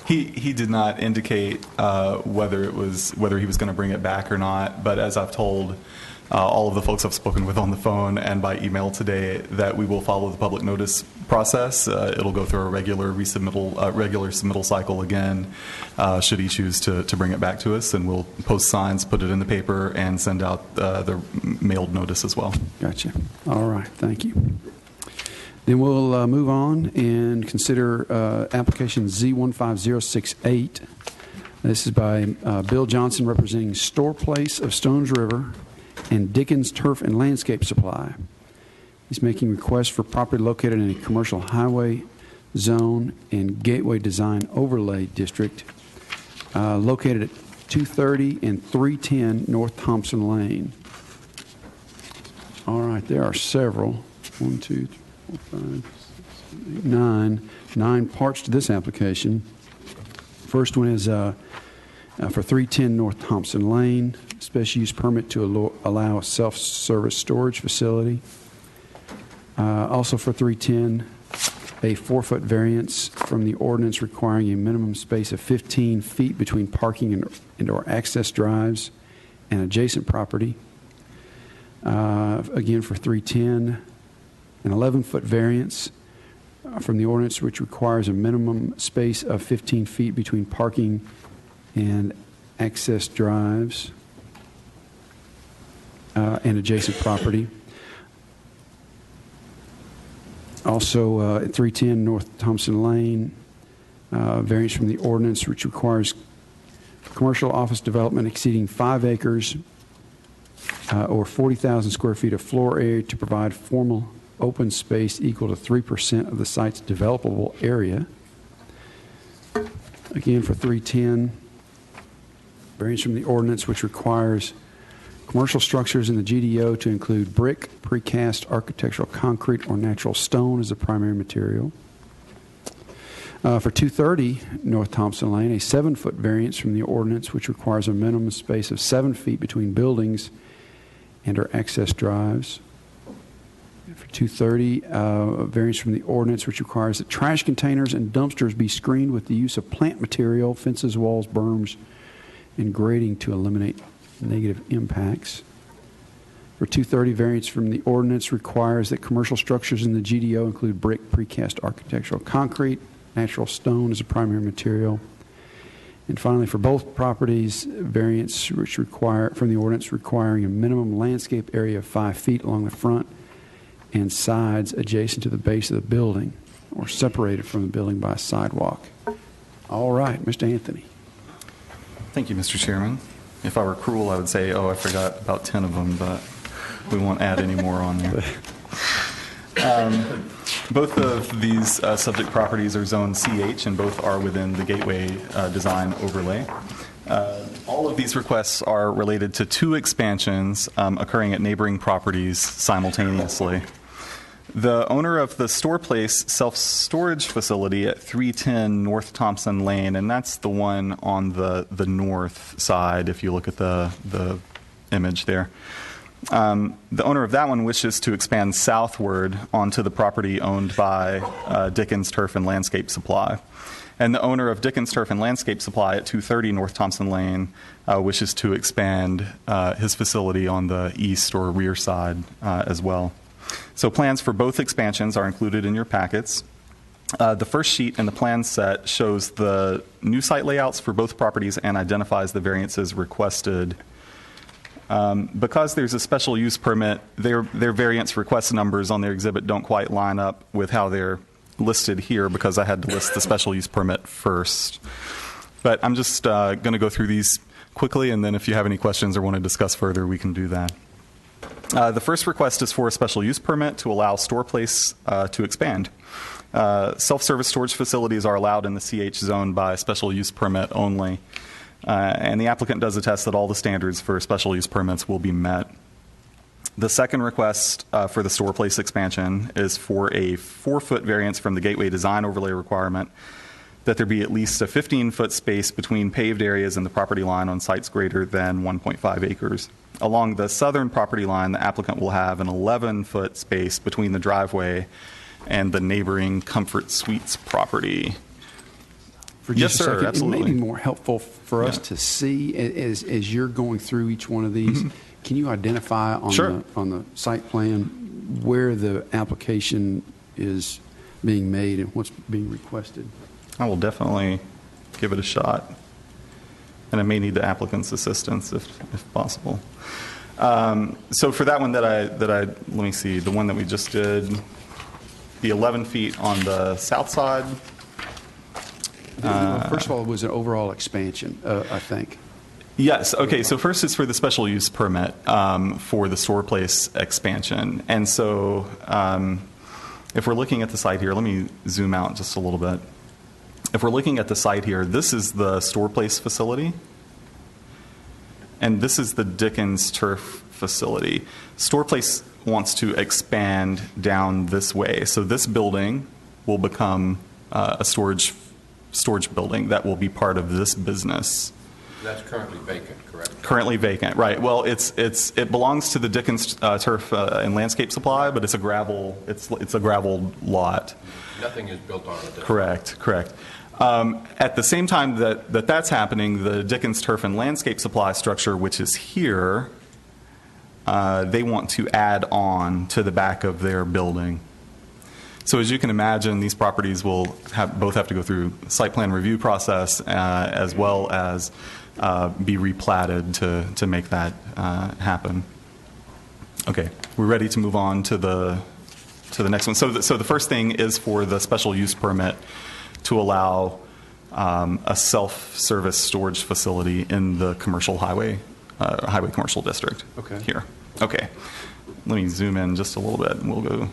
He did not indicate whether he was going to bring it back or not. But as I've told all of the folks I've spoken with on the phone and by email today, that we will follow the public notice process. It'll go through a regular submittal cycle again, should he choose to bring it back to us, and we'll post signs, put it in the paper, and send out the mailed notice as well. Gotcha. All right. Thank you. Then we'll move on and consider application Z15068. This is by Bill Johnson, representing Store Place of Stones River and Dickens Turf and Landscape Supply. He's making requests for property located in a commercial highway zone and gateway design overlay district located at 230 and 310 North Thompson Lane. All right, there are several. 1, 2, 3, 4, 5, 6, 7, 8, 9 parts to this application. First one is for 310 North Thompson Lane, special use permit to allow a self-service storage facility. Also for 310, a 4-foot variance from the ordinance requiring a minimum space of 15 feet between parking and or access drives and adjacent property. Again, for 310, an 11-foot variance from the ordinance, which requires a minimum space of 15 feet between parking and access drives and adjacent property. Also, at 310 North Thompson Lane, variance from the ordinance, which requires commercial office development exceeding 5 acres or 40,000 square feet of floor area to provide formal open space equal to 3% of the site's developable area. Again, for 310, variance from the ordinance, which requires commercial structures in the GDO to include brick, precast, architectural concrete, or natural stone as the primary material. For 230 North Thompson Lane, a 7-foot variance from the ordinance, which requires a minimum space of 7 feet between buildings and or access drives. For 230, a variance from the ordinance, which requires that trash containers and dumpsters be screened with the use of plant material, fences, walls, berms, and grading to eliminate negative impacts. For 230, variance from the ordinance requires that commercial structures in the GDO include brick, precast, architectural concrete, natural stone as a primary material. And finally, for both properties, variance which require from the ordinance requiring a minimum landscape area of 5 feet along the front and sides adjacent to the base of the building or separated from the building by a sidewalk. All right, Mr. Anthony. Thank you, Mr. Chairman. If I were cruel, I would say, oh, I forgot about 10 of them, but we won't add any more on there. Both of these subject properties are zone CH, and both are within the Gateway Design Overlay. All of these requests are related to 2 expansions occurring at neighboring properties simultaneously. The owner of the Store Place self-storage facility at 310 North Thompson Lane, and that's the one on the north side if you look at the image there. The owner of that one wishes to expand southward onto the property owned by Dickens Turf and Landscape Supply. And the owner of Dickens Turf and Landscape Supply at 230 North Thompson Lane wishes to expand his facility on the east or rear side as well. So plans for both expansions are included in your packets. The first sheet in the plan set shows the new site layouts for both properties and identifies the variances requested. Because there's a special use permit, their variance request numbers on their exhibit don't quite line up with how they're listed here because I had to list the special use permit first. But I'm just going to go through these quickly, and then if you have any questions or want to discuss further, we can do that. The first request is for a special use permit to allow Store Place to expand. Self-service storage facilities are allowed in the CH zone by special use permit only. And the applicant does attest that all the standards for special use permits will be met. The second request for the Store Place expansion is for a 4-foot variance from the Gateway Design Overlay requirement that there be at least a 15-foot space between paved areas and the property line on sites greater than 1.5 acres. Along the southern property line, the applicant will have an 11-foot space between the driveway and the neighboring Comfort Suites property. For just Yes, a sir, second, absolutely. it may be more helpful for us to see as you're going through each one of these. Can you identify on, Sure. on the site plan where the application is being made and what's being requested? I will definitely give it a shot. And I may need the applicant's assistance if possible. So for that one let me see, the one that we just did, the 11 feet on the south side. First of all, it was an overall expansion, I think. Yes. Okay. So first is for the special use permit for the Store Place expansion. And so if we're looking at the site here, let me zoom out just a little bit. If we're looking at the site here, this is the Store Place facility. And this is the Dickens Turf facility. Store Place wants to expand down this way. So this building will become a storage building that will be part of this business. That's currently vacant, correct? Currently vacant, right. Well, it belongs to the Dickens Turf and Landscape Supply, but it's a gravel lot. Nothing is built on it. Correct. At the same time that's happening, the Dickens Turf and Landscape Supply structure, which is here, they want to add on to the back of their building. So as you can imagine, these properties will both have to go through site plan review process as well as be replatted to make that happen. Okay, we're ready to move on to the next one. So the first thing is for the special use permit to allow a self-service storage facility in the commercial highway commercial district. Okay. Here. Okay. Let me zoom in just a little bit, and we'll go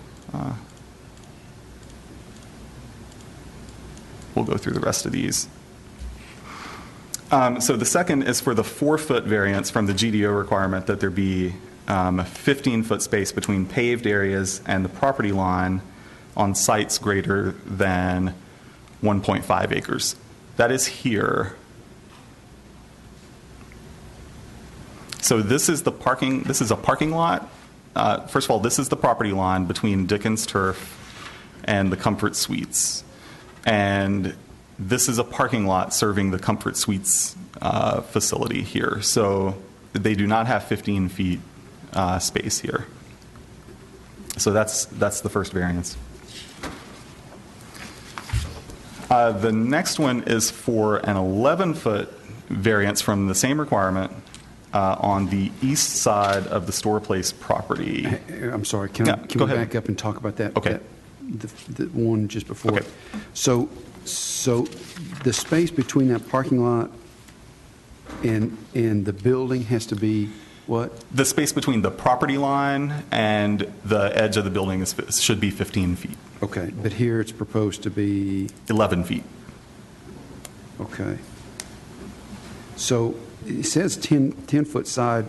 through the rest of these. So the second is for the 4-foot variance from the GDO requirement that there be a 15-foot space between paved areas and the property line on sites greater than 1.5 acres. That is here. So this is a parking lot. First of all, this is the property line between Dickens Turf and the Comfort Suites. And this is a parking lot serving the Comfort Suites facility here. So they do not have 15 feet space here. So that's the first variance. The next one is for an 11-foot variance from the same requirement on the east side of the Store Place property. I'm sorry, can go we ahead. back up and talk about that? Okay. The one just before. Okay. So the space between that parking lot and the building has to be what? The space between the property line and the edge of the building should be 15 feet. Okay, but here it's proposed to be? 11 feet. Okay. So it says 10-foot side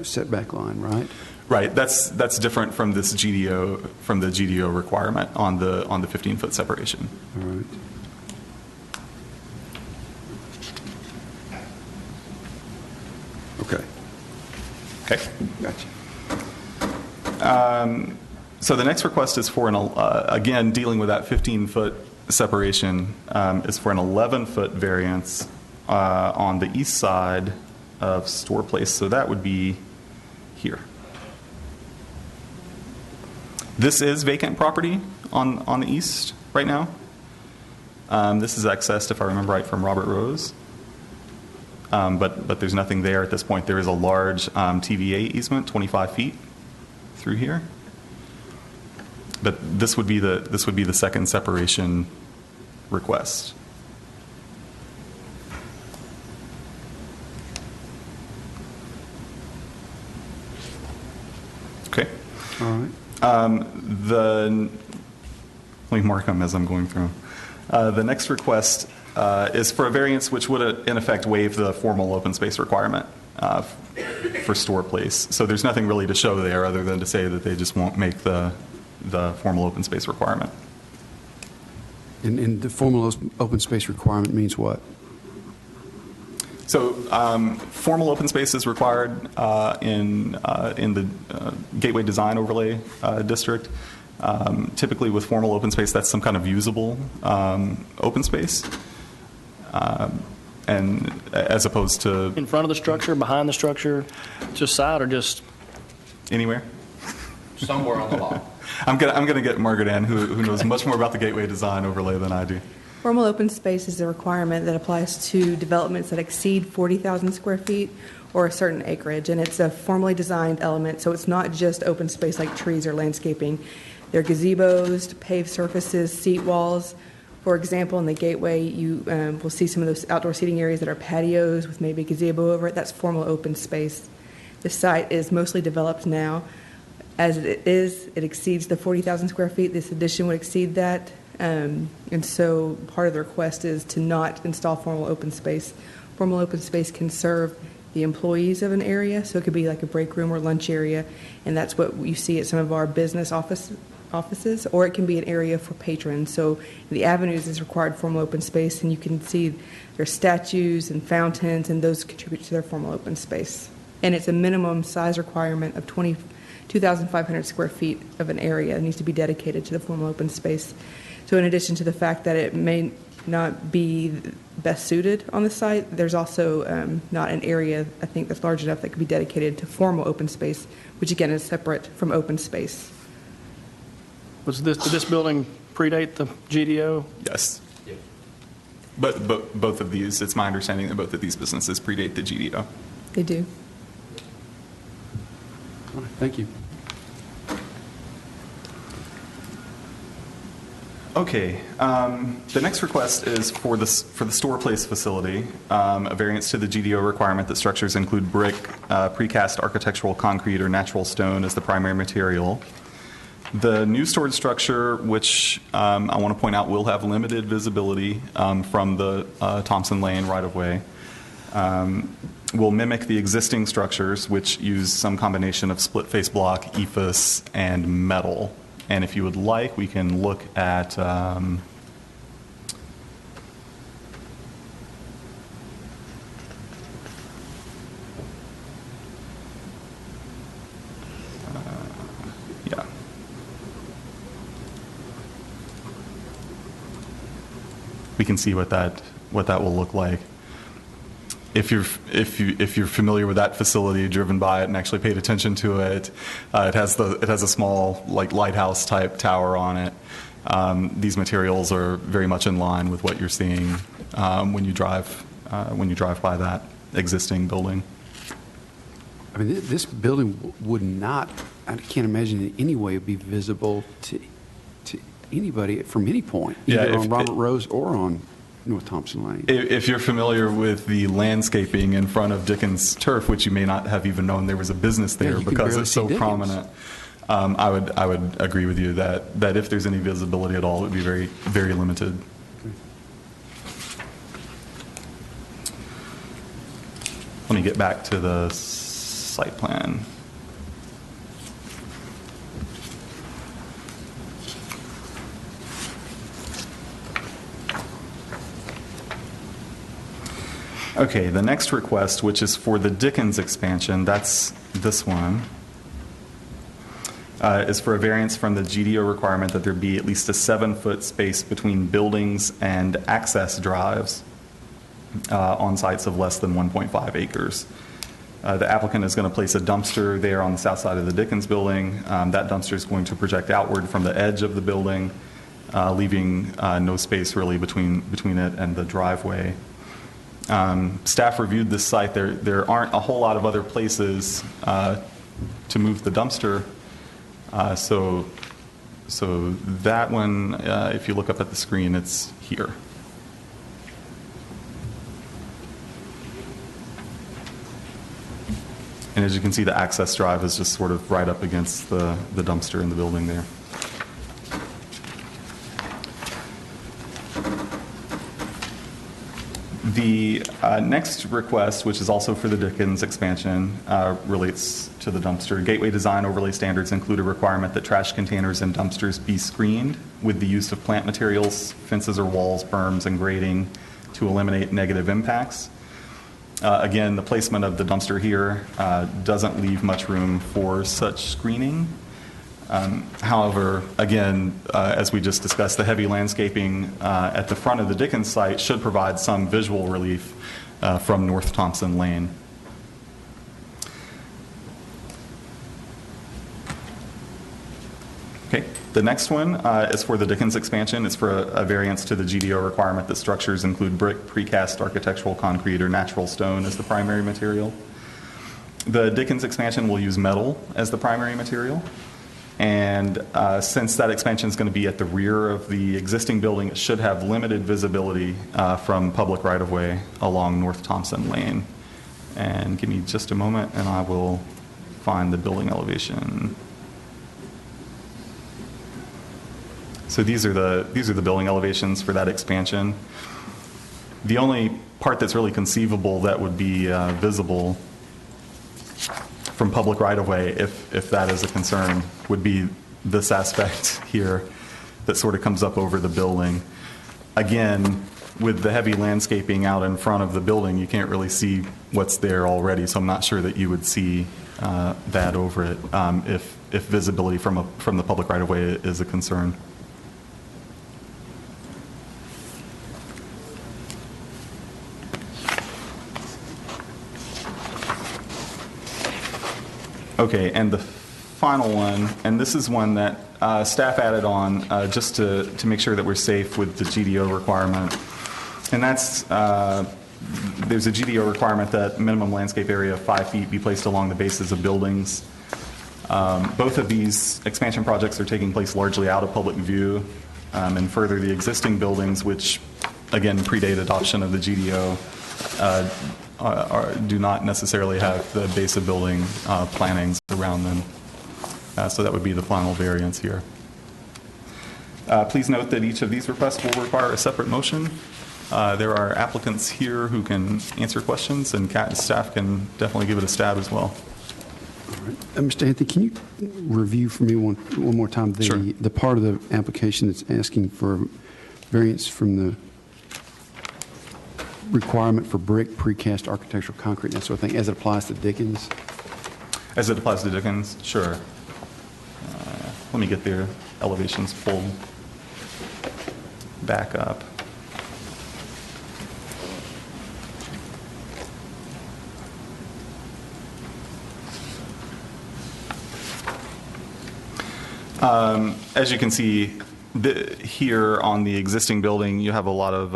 setback line, right? Right. That's different from this from the GDO requirement on the 15-foot separation. All right. Okay. Okay. Gotcha. So the next request is for again dealing with that 15-foot separation is for an 11-foot variance on the east side of Store Place. So that would be here. This is vacant property on the east right now. This is accessed, if I remember right, from Robert Rose. But there's nothing there at this point. There is a large TVA easement, 25 feet through here. But this would be the second separation request. Okay. All right. Let me mark them as I'm going through. The next request is for a variance which would, in effect, waive the formal open space requirement for Store Place. So there's nothing really to show there other than to say that they just won't make the formal open space requirement. And the formal open space requirement means what? So formal open space is required in the Gateway Design Overlay District. Typically with formal open space, that's some kind of usable open space. And as opposed to... In front of the structure, behind the structure, just side or just... Anywhere? Somewhere on the lot. I'm gonna get Margaret Ann, who knows much more about the Gateway Design Overlay than I do. Formal open space is a requirement that applies to developments that exceed 40,000 square feet or a certain acreage, and it's a formally designed element, so it's not just open space like trees or landscaping. There are gazebos, paved surfaces, seat walls. For example, in the Gateway, you will see some of those outdoor seating areas that are patios with maybe a gazebo over it. That's formal open space. The site is mostly developed now. As it is, it exceeds the 40,000 square feet. This addition would exceed that. And so part of the request is to not install formal open space. Formal open space can serve the employees of an area, so it could be like a break room or lunch area, and that's what you see at some of our business office offices, or it can be an area for patrons. So the avenues is required formal open space, and you can see there's statues and fountains, and those contribute to their formal open space. And it's a minimum size requirement of 2,500 square feet of an area that needs to be dedicated to the formal open space. So in addition to the fact that it may not be best suited on the site, there's also not an area, I think, that's large enough that could be dedicated to formal open space, which again is separate from open space. Did this building predate the GDO? Yes. But both of these, it's my understanding that both of these businesses predate the GDO. They do. All right, thank you. Okay, the next request is for the store place facility, a variance to the GDO requirement that structures include brick, precast architectural concrete, or natural stone as the primary material. The new storage structure, which I want to point out will have limited visibility from the Thompson Lane right-of-way, will mimic the existing structures, which use some combination of split-face block, EIFS, and metal. And if you would like, we can look at yeah. We can see what that will look like. If you're familiar with that facility, driven by it, and actually paid attention to it, it has a small lighthouse type tower on it. These materials are very much in line with what you're seeing when you drive by that existing building. I mean, this building would not, I can't imagine in any way would be visible to anybody from any point, either on Robert Rose or on North Thompson Lane. If you're familiar with the landscaping in front of Dickens Turf, which you may not have even known there was a business there because it's so prominent, I would agree with you that if there's any visibility at all, it would be very, very limited. Let me get back to the site plan. Okay, the next request, which is for the Dickens expansion, that's this one, is for a variance from the GDO requirement that there be at least a 7-foot space between buildings and access drives on sites of less than 1.5 acres. The applicant is going to place a dumpster there on the south side of the Dickens building. That dumpster is going to project outward from the edge of the building, leaving no space really between it and the driveway. Staff reviewed this site. There aren't a whole lot of other places to move the dumpster. So that one, if you look up at the screen, it's here. And as you can see, the access drive is just sort of right up against the dumpster in the building there. The next request, which is also for the Dickens expansion, relates to the dumpster. Gateway design overlay standards include a requirement that trash containers and dumpsters be screened with the use of plant materials, fences or walls, berms, and grading to eliminate negative impacts. Again, the placement of the dumpster here doesn't leave much room for such screening. However, again, as we just discussed, the heavy landscaping at the front of the Dickens site should provide some visual relief from North Thompson Lane. Okay, the next one is for the Dickens expansion. It's for a variance to the GDO requirement that structures include brick, precast architectural concrete, or natural stone as the primary material. The Dickens expansion will use metal as the primary material. And since that expansion is going to be at the rear of the existing building, it should have limited visibility from public right-of-way along North Thompson Lane. And give me just a moment, and I will find the building elevation. So these are the building elevations for that expansion. The only part that's really conceivable that would be visible from public right-of-way, if that is a concern, would be this aspect here that sort of comes up over the building. Again, with the heavy landscaping out in front of the building, you can't really see what's there already, so I'm not sure that you would see that over it if visibility from the public right-of-way is a concern. Okay, and the final one, and this is one that staff added on just to make sure that we're safe with the GDO requirement. And that's, there's a GDO requirement that minimum landscape area of 5 feet be placed along the bases of buildings. Both of these expansion projects are taking place largely out of public view. And further, the existing buildings, which again predate adoption of the GDO, do not necessarily have the base of building plantings around them. So that would be the final variance here. Please note that each of these requests will require a separate motion. There are applicants here who can answer questions, and staff can definitely give it a stab as well. All right. Mr. Anthony, can you review for me one more time the part of the application that's asking for variance from the requirement for brick, precast, architectural concrete, and that sort of thing, as it applies to Dickens? As it applies to Dickens? Sure. Let me get their elevations pulled back up. As you can see here on the existing building, you have a lot of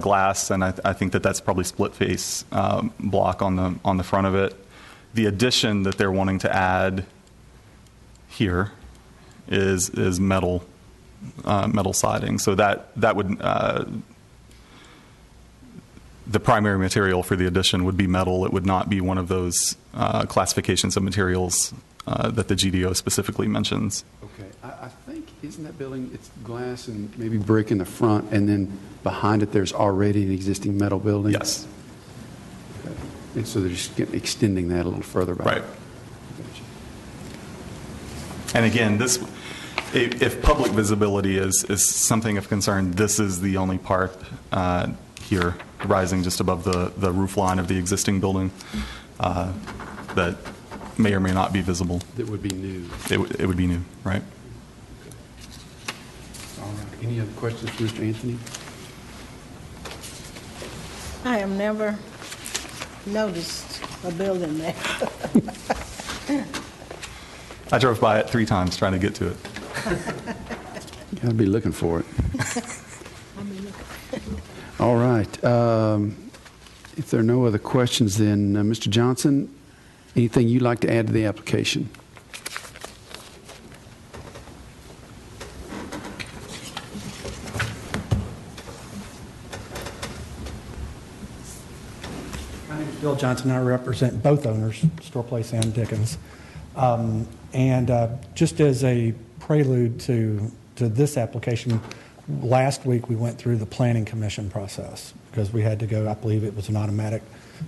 glass, and I think that that's probably split face block on the front of it. The addition that they're wanting to add here is metal siding. So that would the primary material for the addition would be metal. It would not be one of those classifications of materials that the GDO specifically mentions. Okay, I think, isn't that building, it's glass and maybe brick in the front, and then behind it there's already an existing metal building? Yes. Okay. And so they're just extending that a little further back? Right. Gotcha. And again, this, if public visibility is something of concern, this is the only part here rising just above the roof line of the existing building that may or may not be visible. That would be new. It would be new, right? All right. Any other questions for Mr. Anthony? I have never noticed a building there. I drove by it 3 times trying to get to it. You got to be looking for it. All right. If there are no other questions, then Mr. Johnson, anything you'd like to add to the application? My name is Bill Johnson. I represent both owners, Store Place and Dickens. Just as a prelude to this application, last week we went through the Planning Commission process because we had to go, I believe it was an automatic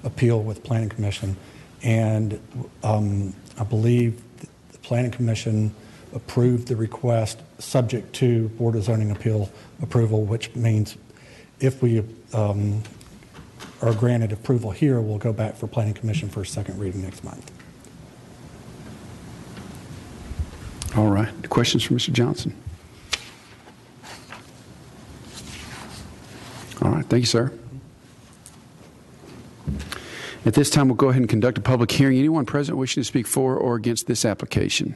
appeal with Planning Commission. And I believe the Planning Commission approved the request subject to Board of Zoning Appeal approval, which means if we are granted approval here, we'll go back for Planning Commission for a second reading next month. All right. Questions for Mr. Johnson? All right. Thank you, sir. At this time, we'll go ahead and conduct a public hearing. Anyone present wishing to speak for or against this application?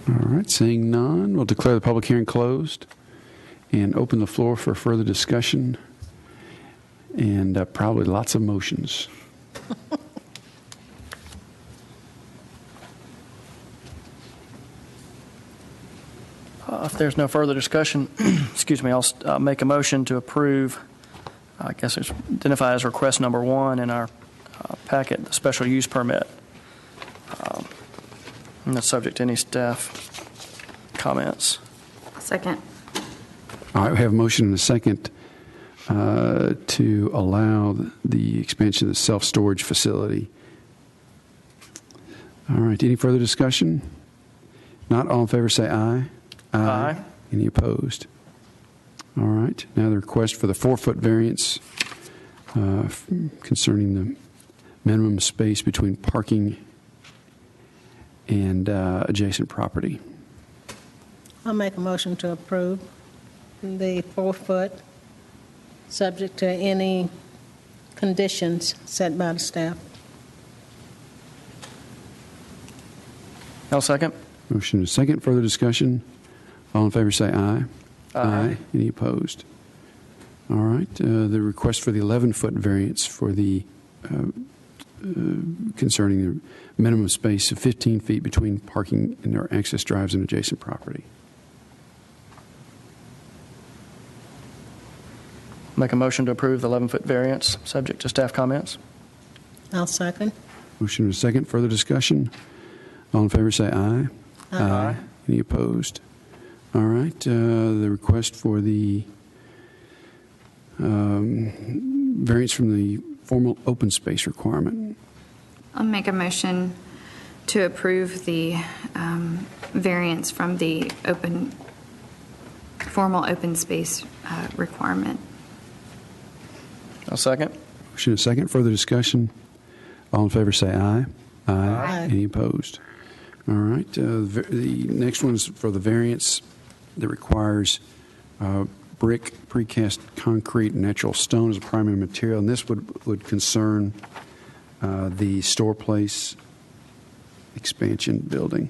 All right. Seeing none, we'll declare the public hearing closed and open the floor for further discussion and probably lots of motions. If there's no further discussion, excuse me, I'll make a motion to approve, I guess it's identified as request number 1 in our packet, the special use permit. And that's subject to any staff comments. Second. All right, we have a motion and a second to allow the expansion of the self-storage facility. All right, any further discussion? Not all in favor say aye. Aye. Any opposed? All right, now the request for the 4-foot variance concerning the minimum space between parking and adjacent property. I'll make a motion to approve the 4-foot, subject to any conditions set by the staff. I'll second. Motion is second. Further discussion? All in favor say aye. Aye. Any opposed? All right. The request for the 11-foot variance for the concerning the minimum space of 15 feet between parking and or access drives and adjacent property. Make a motion to approve the 11-foot variance, subject to staff comments. I'll second. Motion is second. Further discussion? All in favor say aye. Aye. Any opposed? All right. The request for the variance from the formal open space requirement. I'll make a motion to approve the variance from the formal open space requirement. I'll second. Motion is second. Further discussion? All in favor say aye. Aye. Any opposed? All right. The next one is for the variance that requires brick, precast concrete, and natural stone as a primary material, and this would concern the store place expansion building.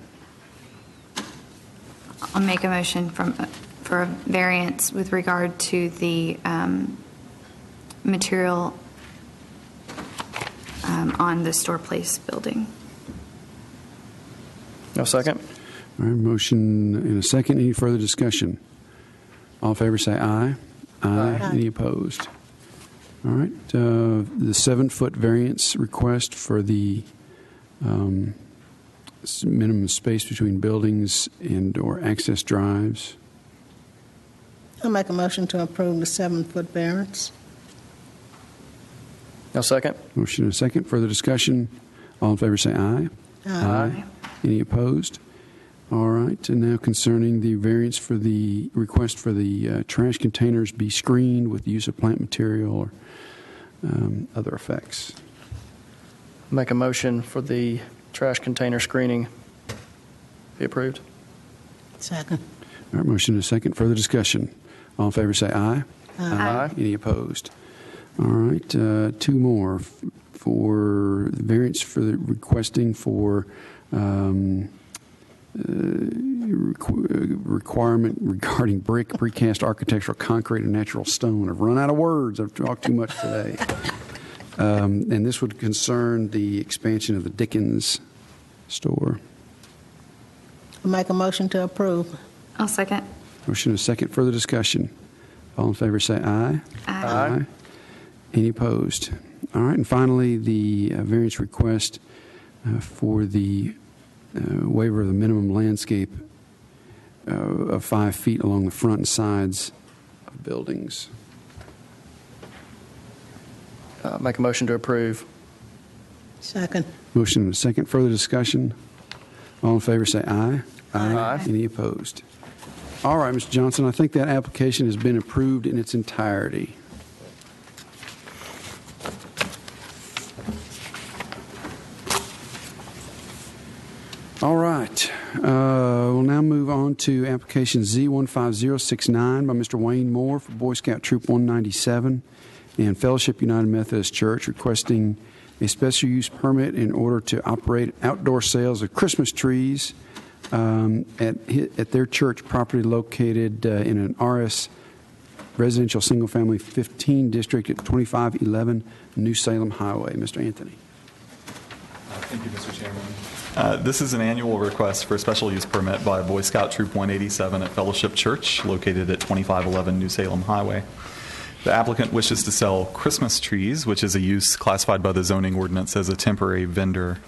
I'll make a motion for a variance with regard to the material on the store place building. I'll second. All right, motion and a second. Any further discussion? All in favor say aye. Aye. Any opposed? All right. The 7-foot variance request for the minimum space between buildings and or access drives. I'll make a motion to approve the 7-foot variance. I'll second. Motion and a second. Further discussion? All in favor say aye. Aye. Any opposed? All right. And now concerning the variance for the request for the trash containers be screened with the use of plant material or other effects. Make a motion for the trash container screening be approved. Second. All right. Motion and a second. Further discussion? All in favor say aye. Aye. Any opposed? All right. Two more for the variance for the requesting for requirement regarding brick, precast, architectural concrete, and natural stone. I've run out of words. I've talked too much today. And this would concern the expansion of the Dickens store. I'll make a motion to approve. I'll second. Motion is second. Further discussion. All in favor say aye. Aye. Any opposed? All right. And finally, the variance request for the waiver of the minimum landscape of 5 feet along the front and sides of buildings. Make a motion to approve. Second. Motion and a second. Further discussion? All in favor say aye. Aye. Any opposed? All right, Mr. Johnson, I think that application has been approved in its entirety. All right. We'll now move on to application Z15069 by Mr. Wayne Moore for Boy Scout Troop 197 and Fellowship United Methodist Church, requesting a special use permit in order to operate outdoor sales of Christmas trees at their church property located in an RS residential single-family 15 district at 2511 New Salem Highway. Mr. Anthony. Thank you, Mr. Chairman. This is an annual request for a special use permit by Boy Scout Troop 187 at Fellowship Church, located at 2511 New Salem Highway. The applicant wishes to sell Christmas trees, which is a use classified by the zoning ordinance as a temporary vendor.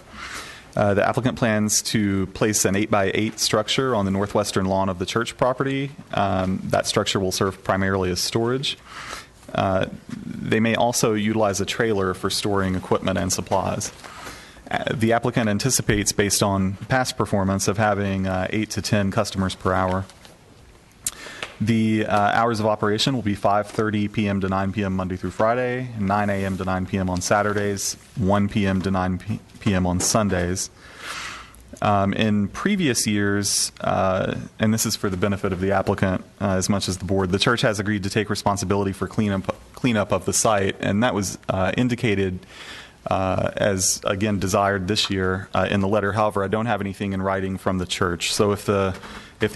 The applicant plans to place an 8x8 structure on the northwestern lawn of the church property. That structure will serve primarily as storage. They may also utilize a trailer for storing equipment and supplies. The applicant anticipates, based on past performance, of having 8 to 10 customers per hour. The hours of operation will be 5:30 p.m. to 9 p.m. Monday through Friday, 9 a.m. to 9 p.m. on Saturdays, 1 p.m. to 9 p.m. on Sundays. In previous years, and this is for the benefit of the applicant as much as the board, the church has agreed to take responsibility for cleanup of the site, and that was indicated as, again, desired this year in the letter. However, I don't have anything in writing from the church. So if the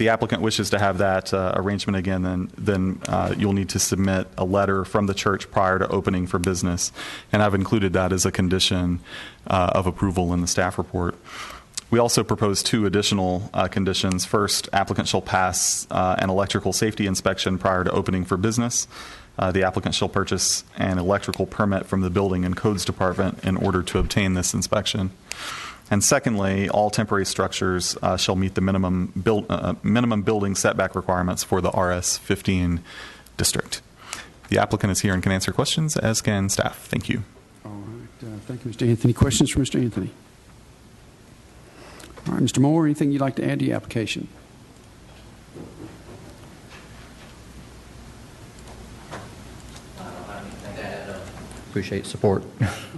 applicant wishes to have that arrangement again, then you'll need to submit a letter from the church prior to opening for business, and I've included that as a condition of approval in the staff report. We also propose 2 additional conditions. First, applicant shall pass an electrical safety inspection prior to opening for business. The applicant shall purchase an electrical permit from the Building and Codes Department in order to obtain this inspection. And secondly, all temporary structures shall meet the minimum building setback requirements for the RS-15 district. The applicant is here and can answer questions, as can staff. Thank you. All right. Thank you, Mr. Anthony. Questions for Mr. Anthony? All right, Mr. Moore, anything you'd like to add to your application? Appreciate support.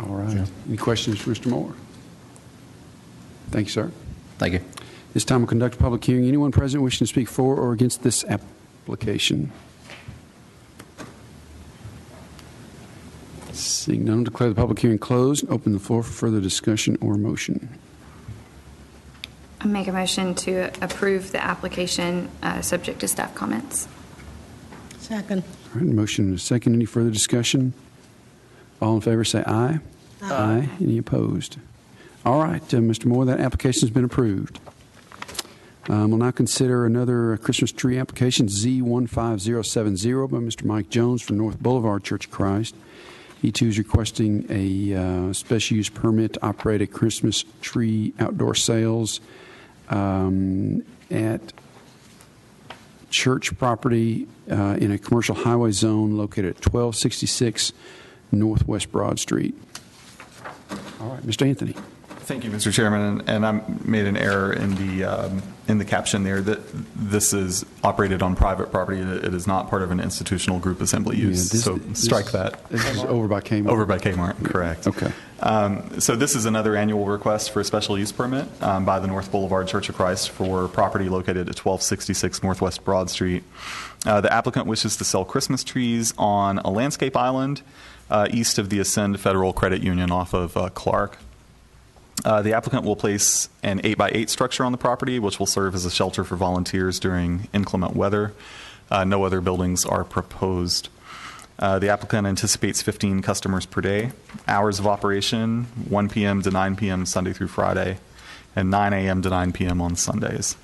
All right. Any questions for Mr. Moore? Thank you, sir. Thank you. This time we'll conduct a public hearing. Anyone present wishing to speak for or against this application? Seeing none, I'll declare the public hearing closed and open the floor for further discussion or motion. I make a motion to approve the application subject to staff comments. Second. All right, motion and a second. Any further discussion? All in favor say aye. Aye. Any opposed? All right, Mr. Moore, that application has been approved. We'll now consider another Christmas tree application, Z15070 by Mr. Mike Jones from North Boulevard Church of Christ. He too is requesting a special use permit to operate a Christmas tree outdoor sales at church property in a commercial highway zone located at 1266 Northwest Broad Street. All right, Mr. Anthony. Thank you, Mr. Chairman, and I made an error in the caption there that this is operated on private property. It is not part of an institutional group assembly use. So strike that. This is over by Kmart. Over by Kmart, correct. Okay. So this is another annual request for a special use permit by the North Boulevard Church of Christ for property located at 1266 Northwest Broad Street. The applicant wishes to sell Christmas trees on a landscape island east of the Ascend Federal Credit Union off of Clark. The applicant will place an 8x8 structure on the property, which will serve as a shelter for volunteers during inclement weather. No other buildings are proposed. The applicant anticipates 15 customers per day. Hours of operation, 1 p.m. to 9 p.m. Sunday through Friday, and 9 a.m. to 9 p.m. on Sundays.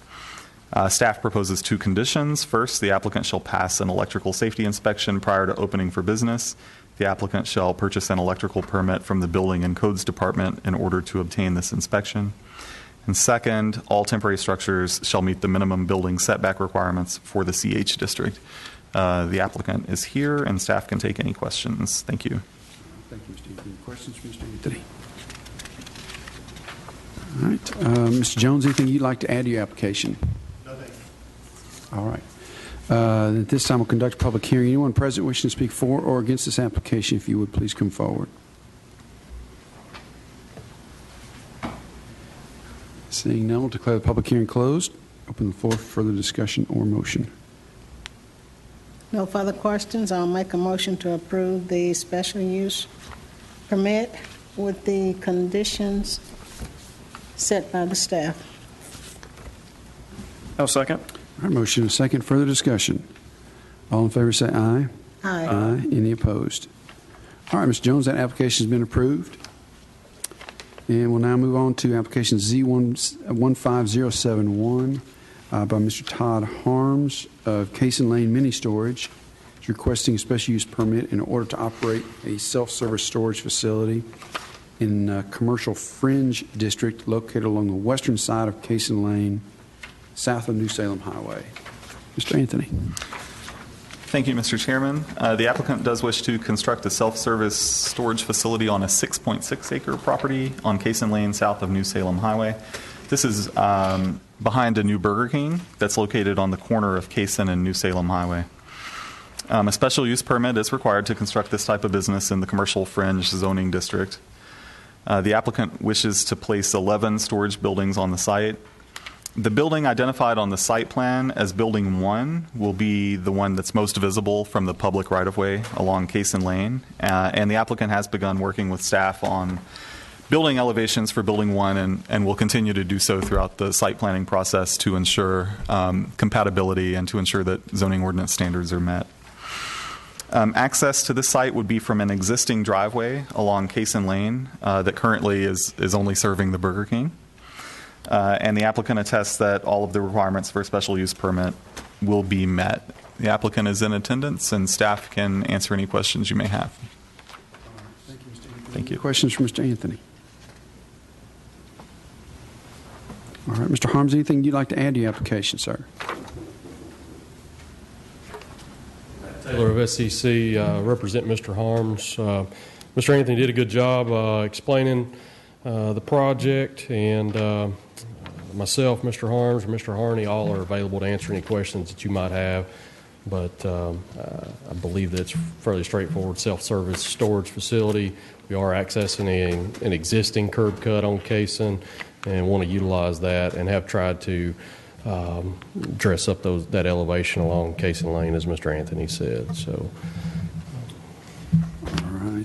Staff proposes 2 conditions. First, the applicant shall pass an electrical safety inspection prior to opening for business. The applicant shall purchase an electrical permit from the Building and Codes Department in order to obtain this inspection. And second, all temporary structures shall meet the minimum building setback requirements for the CH district. The applicant is here, and staff can take any questions. Thank you. Thank you, Mr. Anthony. Questions for Mr. Anthony? All right. Mr. Jones, anything you'd like to add to your application? No, thank you. All right. At this time, we'll conduct a public hearing. Anyone present wishing to speak for or against this application, if you would, please come forward. Seeing none, we'll declare the public hearing closed. Open the floor for further discussion or motion. No further questions. I'll make a motion to approve the special use permit with the conditions set by the staff. No second. All right, motion and second. Further discussion. All in favor say aye. Aye. Aye. Any opposed? All right, Mr. Jones, that application has been approved. And we'll now move on to application Z15071 by Mr. Todd Harms of Cason Lane Mini Storage. He's requesting a special use permit in order to operate a self-service storage facility in a commercial fringe district located along the western side of Cason Lane, south of New Salem Highway. Mr. Anthony. Thank you, Mr. Chairman. The applicant does wish to construct a self-service storage facility on a 6.6-acre property on Cason Lane south of New Salem Highway. This is behind a new Burger King that's located on the corner of Cason and New Salem Highway. A special use permit is required to construct this type of business in the commercial fringe zoning district. The applicant wishes to place 11 storage buildings on the site. The building identified on the site plan as Building 1 will be the one that's most visible from the public right-of-way along Cason Lane. And the applicant has begun working with staff on building elevations for Building 1 and will continue to do so throughout the site planning process to ensure compatibility and to ensure that zoning ordinance standards are met. Access to this site would be from an existing driveway along Cason Lane that currently is only serving the Burger King. And the applicant attests that all of the requirements for a special use permit will be met. The applicant is in attendance, and staff can answer any questions you may have. Thank you. Questions for Mr. Anthony? All right, Mr. Harms, anything you'd like to add to the application, sir? Taylor of SEC, represent Mr. Harms. Mr. Anthony did a good job explaining the project, and myself, Mr. Harms, and Mr. Harney all are available to answer any questions that you might have. But I believe that it's fairly straightforward self-service storage facility. We are accessing an existing curb cut on Cason and want to utilize that, and have tried to dress up that elevation along Cason Lane, as Mr. Anthony said. So. All right.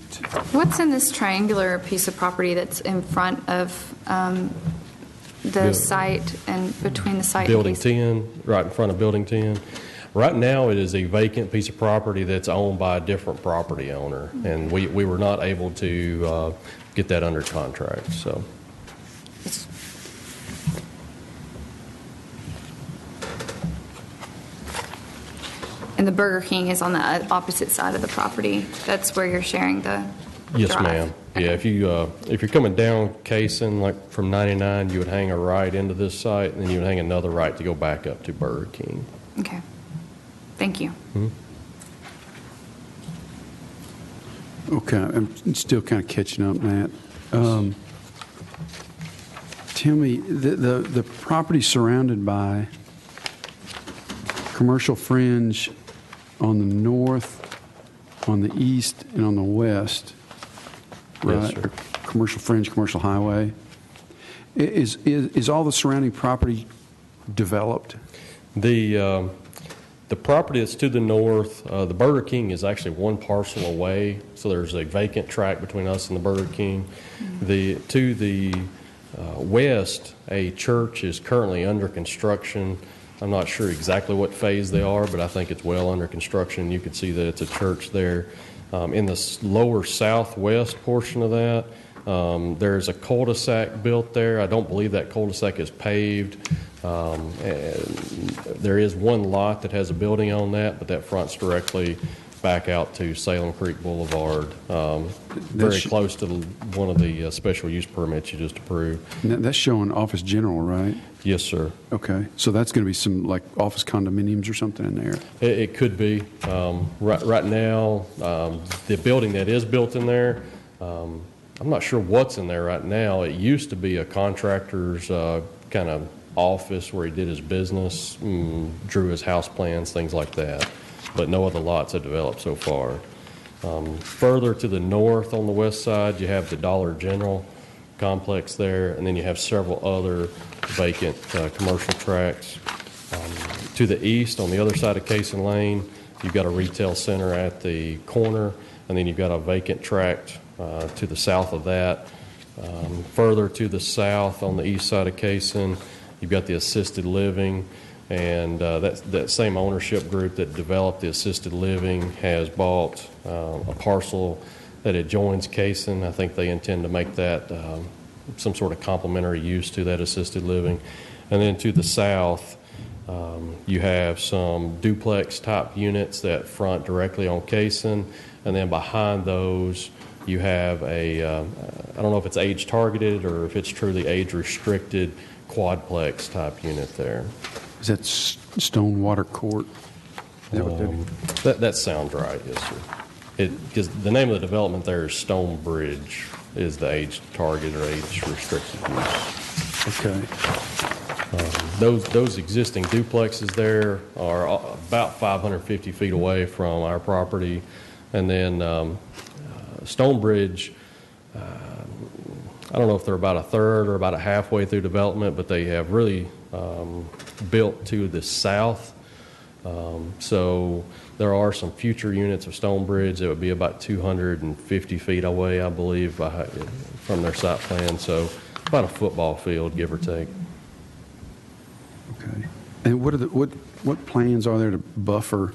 What's in this triangular piece of property that's in front of the site and between the site Building and Cason? 10, right in front of Building 10. Right now, it is a vacant piece of property that's owned by a different property owner, and we were not able to get that under contract. So. And the Burger King is on the opposite side of the property. That's where you're sharing the Yes, drive. ma'am. Yeah, if you're coming down Cason, like from 99, you would hang a right into this site, and then you would hang another right to go back up to Burger King. Okay. Thank you. Mm-hmm. Okay, I'm still kind of catching up, Matt. Tell me, the property surrounded by commercial fringe on the north, on the east, and on the west, Yes, right? sir. Or commercial fringe, commercial highway. Is all the surrounding property developed? The property that's to the north, the Burger King is actually one parcel away, so there's a vacant tract between us and the Burger King. To the west, a church is currently under construction. I'm not sure exactly what phase they are, but I think it's well under construction. You can see that it's a church there. In the lower southwest portion of that, there's a cul-de-sac built there. I don't believe that cul-de-sac is paved. And there is one lot that has a building on that, but that fronts directly back out to Salem Creek Boulevard, very close to one of the special use permits you just approved. That's showing Office General, right? Yes, sir. Okay, so that's going to be some like office condominiums or something in there. It could be. Right now, the building that is built in there, I'm not sure what's in there right now. It used to be a contractor's kind of office where he did his business, drew his house plans, things like that. But no other lots have developed so far. Further to the north on the west side, you have the Dollar General complex there, and then you have several other vacant commercial tracts. To the east, on the other side of Cason Lane, you've got a retail center at the corner, and then you've got a vacant tract to the south of that. Further to the south, on the east side of Cason, you've got the assisted living, and that same ownership group that developed the assisted living has bought a parcel that adjoins Cason. I think they intend to make that some sort of complementary use to that assisted living. And then to the south, you have some duplex type units that front directly on Cason, and then behind those you have I don't know if it's age targeted or if it's truly age restricted quadplex type unit there. Is that Stonewater Court? that what That sounds right, yes, sir. Because the name of the development there is Stonebridge, is the age target or age restricted use. Okay. Those existing duplexes there are about 550 feet away from our property. And then Stonebridge, I don't know if they're about a third or about a halfway through development, but they have really built to the south. So there are some future units of Stonebridge that would be about 250 feet away, I believe, from their site plan. So about a football field, give or take. Okay. And what plans are there to buffer?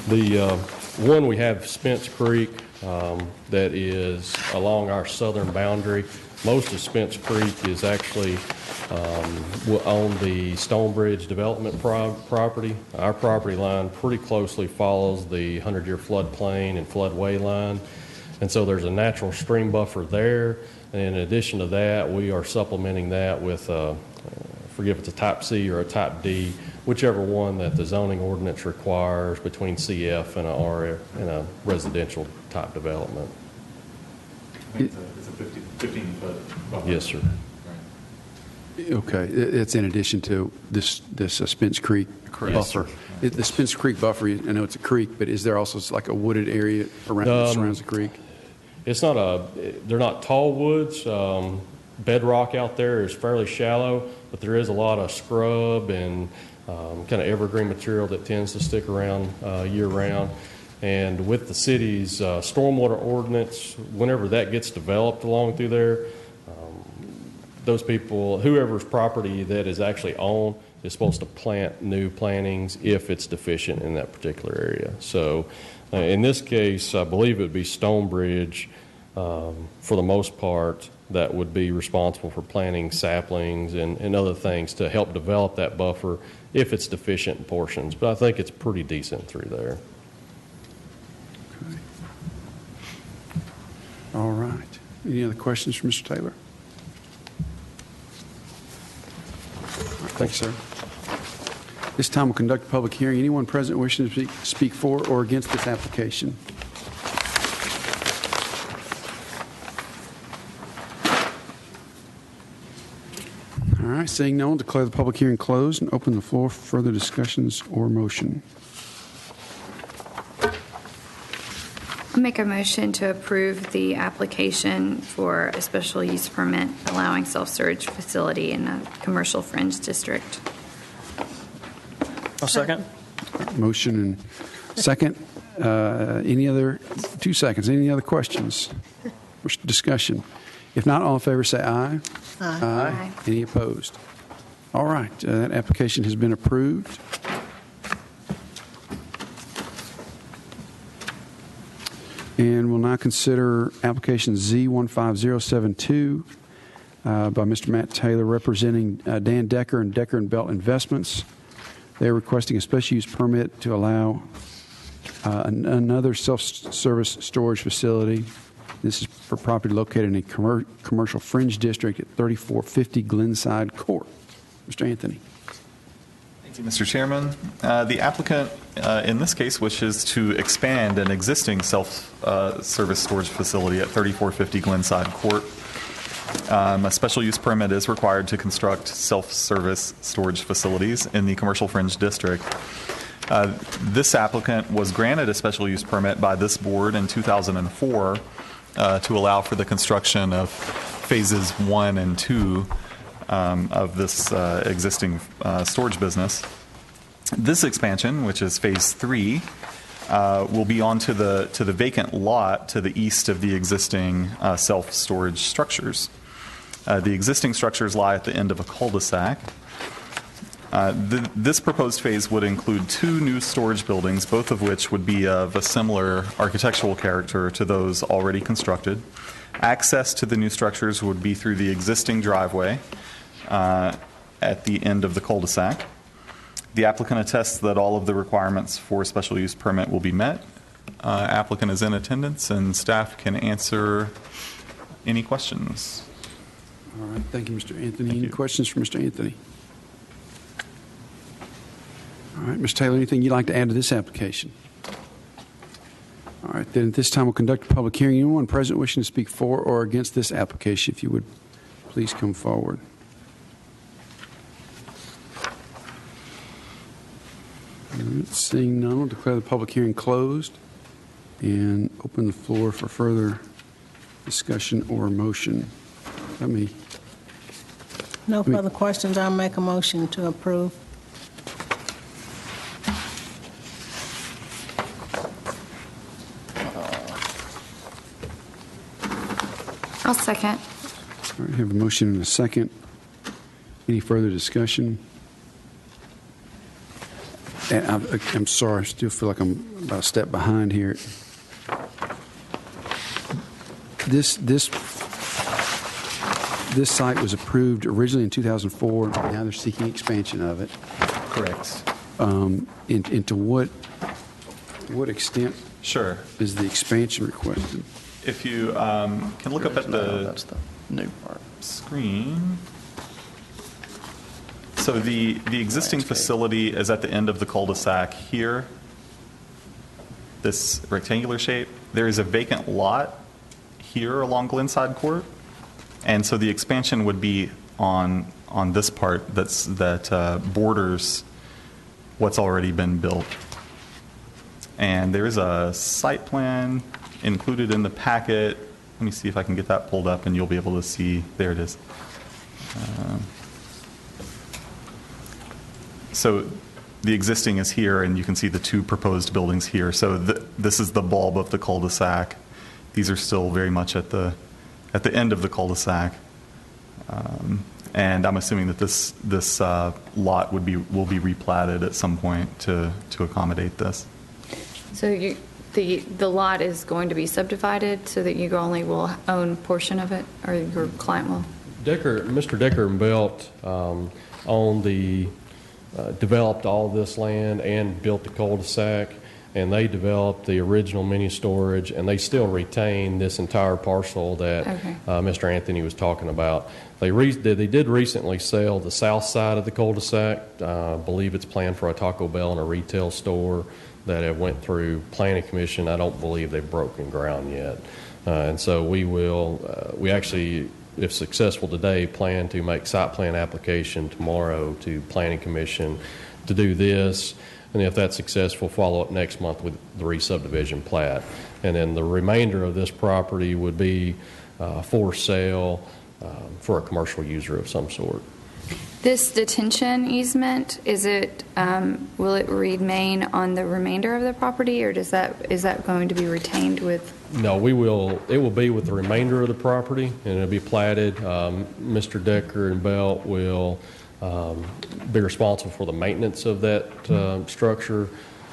The one we have Spence Creek that is along our southern boundary. Most of Spence Creek is actually on the Stonebridge development property. Our property line pretty closely follows the 100-year floodplain and floodway line. And so there's a natural stream buffer there. And in addition to that, we are supplementing that with, forget if it's a type C or a type D, whichever one that the zoning ordinance requires between CF and a residential type development. I think it's a 15-foot buffer. Yes, sir. Okay, it's in addition to this Spence Creek buffer. The Spence Creek buffer, I know it's a creek, but is there also like a wooded area around that surrounds the creek? It's not they're not tall woods. Bedrock out there is fairly shallow, but there is a lot of scrub and kind of evergreen material that tends to stick around year-round. And with the city's stormwater ordinance, whenever that gets developed along through there, those people, whoever's property that is actually owned, is supposed to plant new plantings if it's deficient in that particular area. So in this case, I believe it would be Stonebridge, for the most part, that would be responsible for planting saplings and other things to help develop that buffer if it's deficient in portions. But I think it's pretty decent through there. Okay. All right. Any other questions for Mr. Taylor? Thank you, sir. This time we'll conduct a public hearing. Anyone present wishing to speak for or against this application? All right, seeing no one, declare the public hearing closed and open the floor for further discussions or motion. I'll make a motion to approve the application for a special use permit allowing self-storage facility in a commercial fringe district. I'll second. Motion and second. Any other, 2 seconds, any other questions or discussion? If not, all in favor say aye. Aye. Aye. Any opposed? All right, that application has been approved. And we'll now consider application Z15072 by Mr. Matt Taylor representing Dan Decker and Decker and Belt Investments. They're requesting a special use permit to allow another self-service storage facility. This is for property located in a commercial fringe district at 3450 Glenside Court. Mr. Anthony. Thank you, Mr. Chairman. The applicant in this case wishes to expand an existing self-service storage facility at 3450 Glenside Court. A special use permit is required to construct self-service storage facilities in the commercial fringe district. This applicant was granted a special use permit by this board in 2004 to allow for the construction of phases 1 and 2 of this existing storage business. This expansion, which is phase 3, will be onto the vacant lot to the east of the existing self-storage structures. The existing structures lie at the end of a cul-de-sac. This proposed phase would include 2 new storage buildings, both of which would be of a similar architectural character to those already constructed. Access to the new structures would be through the existing driveway at the end of the cul-de-sac. The applicant attests that all of the requirements for a special use permit will be met. Applicant is in attendance and staff can answer any questions. All right, thank you, Mr. Anthony. Any questions for Mr. Anthony? All All right, Ms. Taylor, anything you'd like to add to this application? All right, then at this time we'll conduct a public hearing. Anyone present wishing to speak for or against this application, if you would please come forward. All right, seeing none, we'll declare the public hearing closed and open the floor for further discussion or motion. No further questions. I'll make a motion to approve. I'll second. All right, have a motion and a second. Any further discussion? And I'm sorry, I still feel like I'm about a step behind here. This site was approved originally in 2004. Now they're seeking expansion of it. Correct. Into what extent? Sure. Is the expansion requested? If you can look up at That's the new part. screen. So the existing facility is at the end of the cul-de-sac here, this rectangular shape. There is a vacant lot here along Glenside Court, and so the expansion would be on this part that borders what's already been built. And there is a site plan included in the packet. Let me see if I can get that pulled up, and you'll be able to see. There it is. So the existing is here, and you can see the two proposed buildings here. So this is the bulb of the cul-de-sac. These are still very much at the end of the cul-de-sac. And I'm assuming that this lot will be replatted at some point to accommodate this. So the lot is going to be subdivided so that you only will own a portion of it, or your client will? Mr. Decker and Belt developed all this land and built the cul-de-sac, and they developed the original mini storage, and they still retain this entire parcel that Mr. Anthony was talking about. They did recently sell the south side of the cul-de-sac. I believe it's planned for a Taco Bell and a retail store that have went through Planning Commission. I don't believe they've broken ground yet. And so we actually, if successful today, plan to make site plan application tomorrow to Planning Commission to do this. And if that's successful, follow up next month with the re-subdivision plat. And then the remainder of this property would be for sale for a commercial user of some sort. This detention easement, will it remain on the remainder of the property, or is that going to be retained with? No, it will be with the remainder of the property, and it'll be platted. Mr. Decker and Belt will be responsible for the maintenance of that structure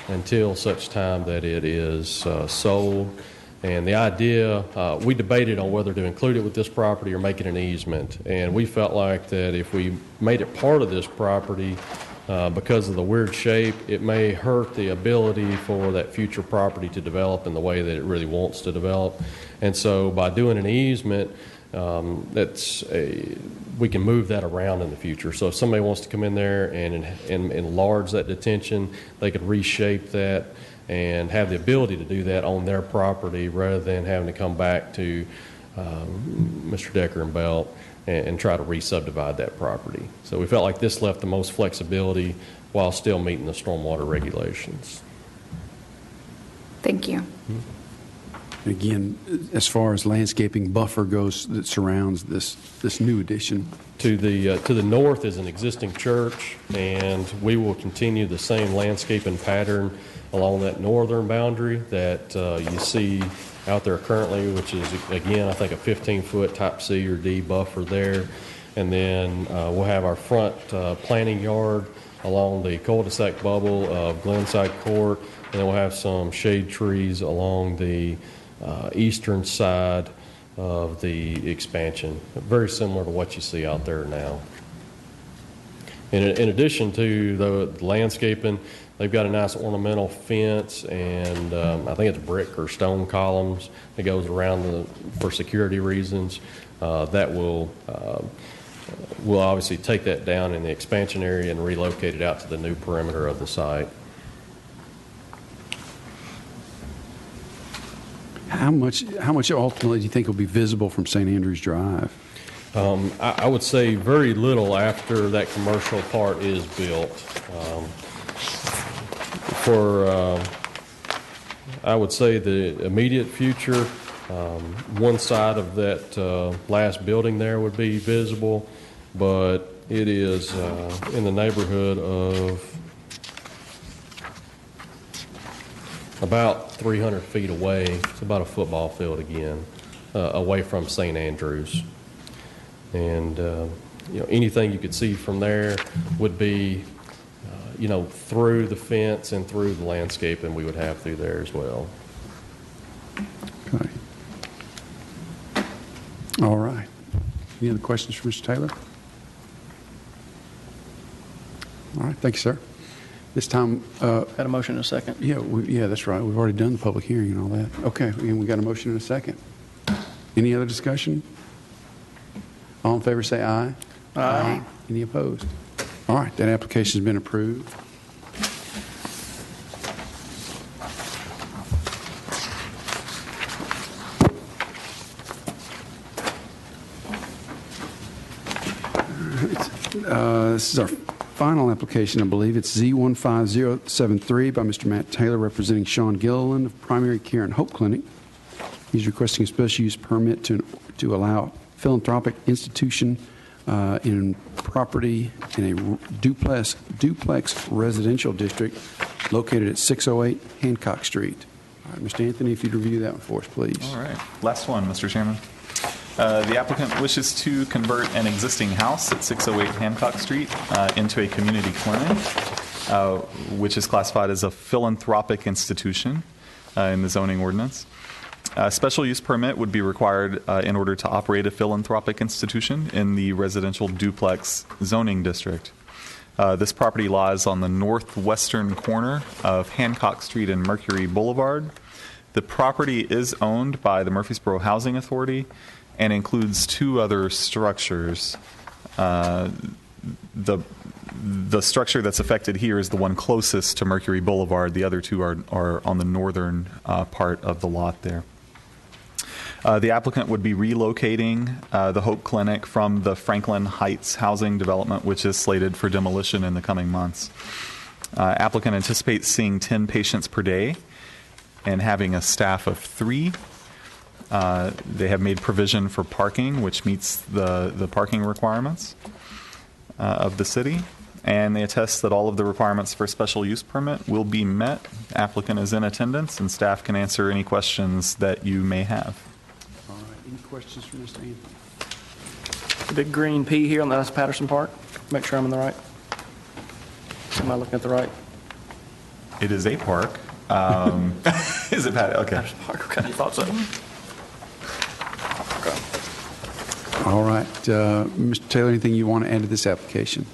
until such time that it is sold. And the idea, we debated on whether to include it with this property or make it an easement. And we felt like that if we made it part of this property, because of the weird shape, it may hurt the ability for that future property to develop in the way that it really wants to develop. And so by doing an easement, we can move that around in the future. So if somebody wants to come in there and enlarge that detention, they could reshape that and have the ability to do that on their property rather than having to come back to Mr. Decker and Belt and try to re-subdivide that property. So we felt like this left the most flexibility while still meeting the stormwater regulations. Thank you. Again, as far as landscaping buffer goes that surrounds this new addition. To the north is an existing church, and we will continue the same landscaping pattern along that northern boundary that you see out there currently, which is, again, I think a 15-foot type C or D buffer there. And then we'll have our front planting yard along the cul-de-sac bubble of Glenside Court, and then we'll have some shade trees along the eastern side of the expansion, very similar to what you see out there now. In addition to the landscaping, they've got a nice ornamental fence, and I think it's brick or stone columns that goes around for security reasons. That will we'll obviously take that down in the expansion area and relocate it out to the new perimeter of the site. How much ultimately do you think will be visible from St. Andrews Drive? I would say very little after that commercial part is built. I would say the immediate future, one side of that last building there would be visible, but it is in the neighborhood of about 300 feet away. It's about a football field again, away from St. Andrews. And anything you could see from there would be through the fence and through the landscaping we would have through there as well. Okay. All right. Any other questions for Mr. Taylor? All right. Thank you, sir. This time... Had a motion and a second. Yeah, that's right. We've already done the public hearing and all that. Okay. And we got a motion and a second. Any other discussion? All in favor say aye. Aye. Any opposed? All right. That application has been approved. This is our final application, I believe. It's Z15073 by Mr. Matt Taylor, representing Sean Gilliland of Primary Care and Hope Clinic. He's requesting a special use permit to allow philanthropic institution in property in a duplex residential district located at 608 Hancock Street. All right, Mr. Anthony, if you'd review that one for us, please. All right. Last one, Mr. Chairman. The applicant wishes to convert an existing house at 608 Hancock Street into a community clinic, which is classified as a philanthropic institution in the zoning ordinance. A special use permit would be required in order to operate a philanthropic institution in the residential duplex zoning district. This property lies on the northwestern corner of Hancock Street and Mercury Boulevard. The property is owned by the Murfreesboro Housing Authority and includes two other structures. The structure that's affected here is the one closest to Mercury Boulevard. The other two are on the northern part of the lot there. The applicant would be relocating the Hope Clinic from the Franklin Heights housing development, which is slated for demolition in the coming months. Applicant anticipates seeing 10 patients per day and having a staff of 3. They have made provision for parking, which meets the parking requirements of the city. And they attest that all of the requirements for a special use permit will be met. Applicant is in attendance, and staff can answer any questions that you may have. All right. Any questions for Mr. Anthony? The big green P here on the That's Patterson Park. Make sure I'm in the right. Am I looking at the right? It is a park. Is it Patterson? Okay. Patterson Park. Okay, I thought so. All right. Mr. Taylor, anything you want to add to this application?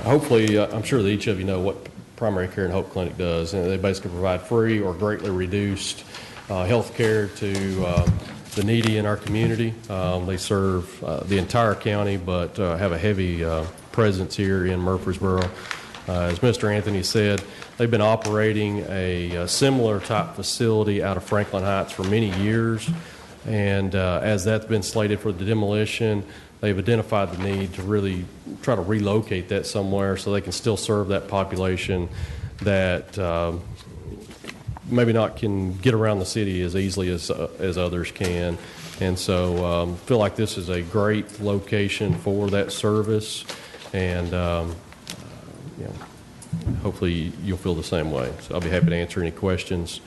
Hopefully, I'm sure that each of you know what Primary Care and Hope Clinic does. And they basically provide free or greatly reduced health care to the needy in our community. They serve the entire county, but have a heavy presence here in Murfreesboro. As Mr. Anthony said, they've been operating a similar type facility out of Franklin Heights for many years. And as that's been slated for the demolition, they've identified the need to really try to relocate that somewhere so they can still serve that population that maybe not can get around the city as easily as others can. And so feel like this is a great location for that service, and hopefully you'll feel the same way. So I'll be happy to answer any questions.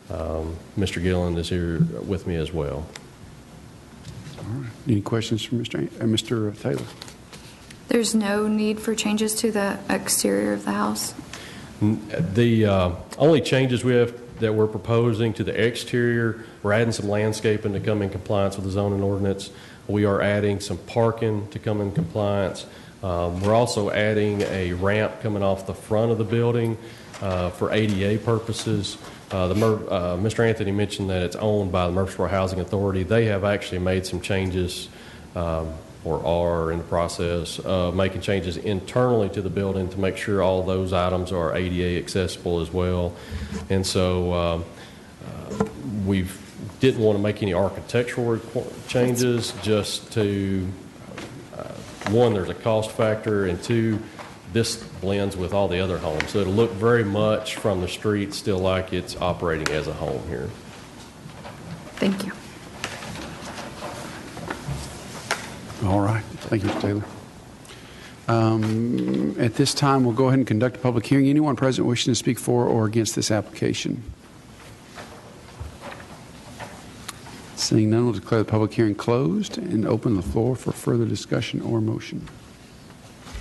Mr. Gillen is here with me as well. All right. Any questions from Mr. Taylor? There's no need for changes to the exterior of the house? The only changes that we're proposing to the exterior, we're adding some landscaping to come in compliance with the zoning ordinance. We are adding some parking to come in compliance. We're also adding a ramp coming off the front of the building for ADA purposes. Mr. Anthony mentioned that it's owned by the Murfreesboro Housing Authority. They have actually made some changes, or are in the process of making changes internally to the building to make sure all those items are ADA accessible as well. And so we didn't want to make any architectural changes, just to, one, there's a cost factor, and two, this blends with all the other homes. So it'll look very much from the street still like it's operating as a home here. Thank you. All right. Thank you, Mr. Taylor. At this time, we'll go ahead and conduct a public hearing. Anyone present wishing to speak for or against this application? Seeing none, we'll declare the public hearing closed and open the floor for further discussion or motion.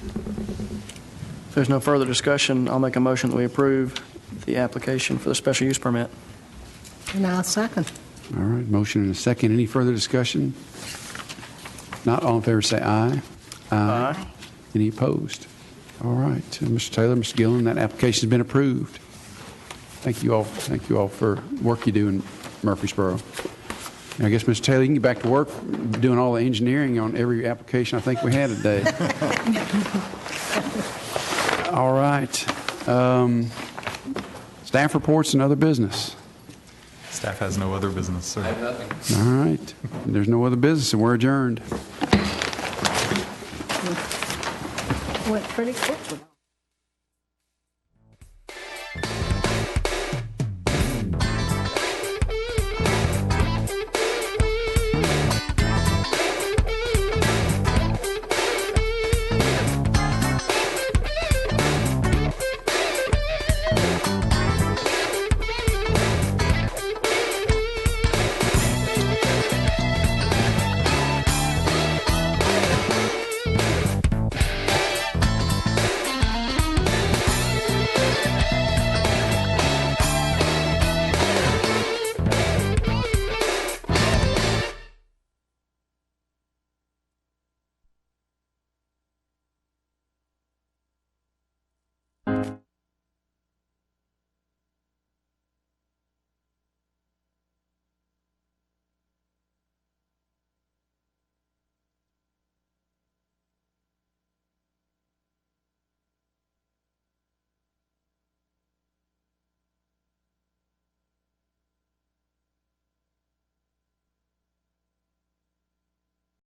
If there's no further discussion, I'll make a motion that we approve the application for the special use permit. And I'll second. All right. Motion and a second. Any further discussion? Not all in favor, say aye. Aye. Any opposed? All right. Mr. Taylor, Mr. Gillen, that application has been approved. Thank you all. Thank you all for work you do in Murfreesboro. And I guess, Mr. Taylor, you can get back to work doing all the engineering on every application I think we had today. All right. Staff reports and other business. Staff has no other business, sir. I have nothing. All right. There's no other business, and we're adjourned. Went pretty quick with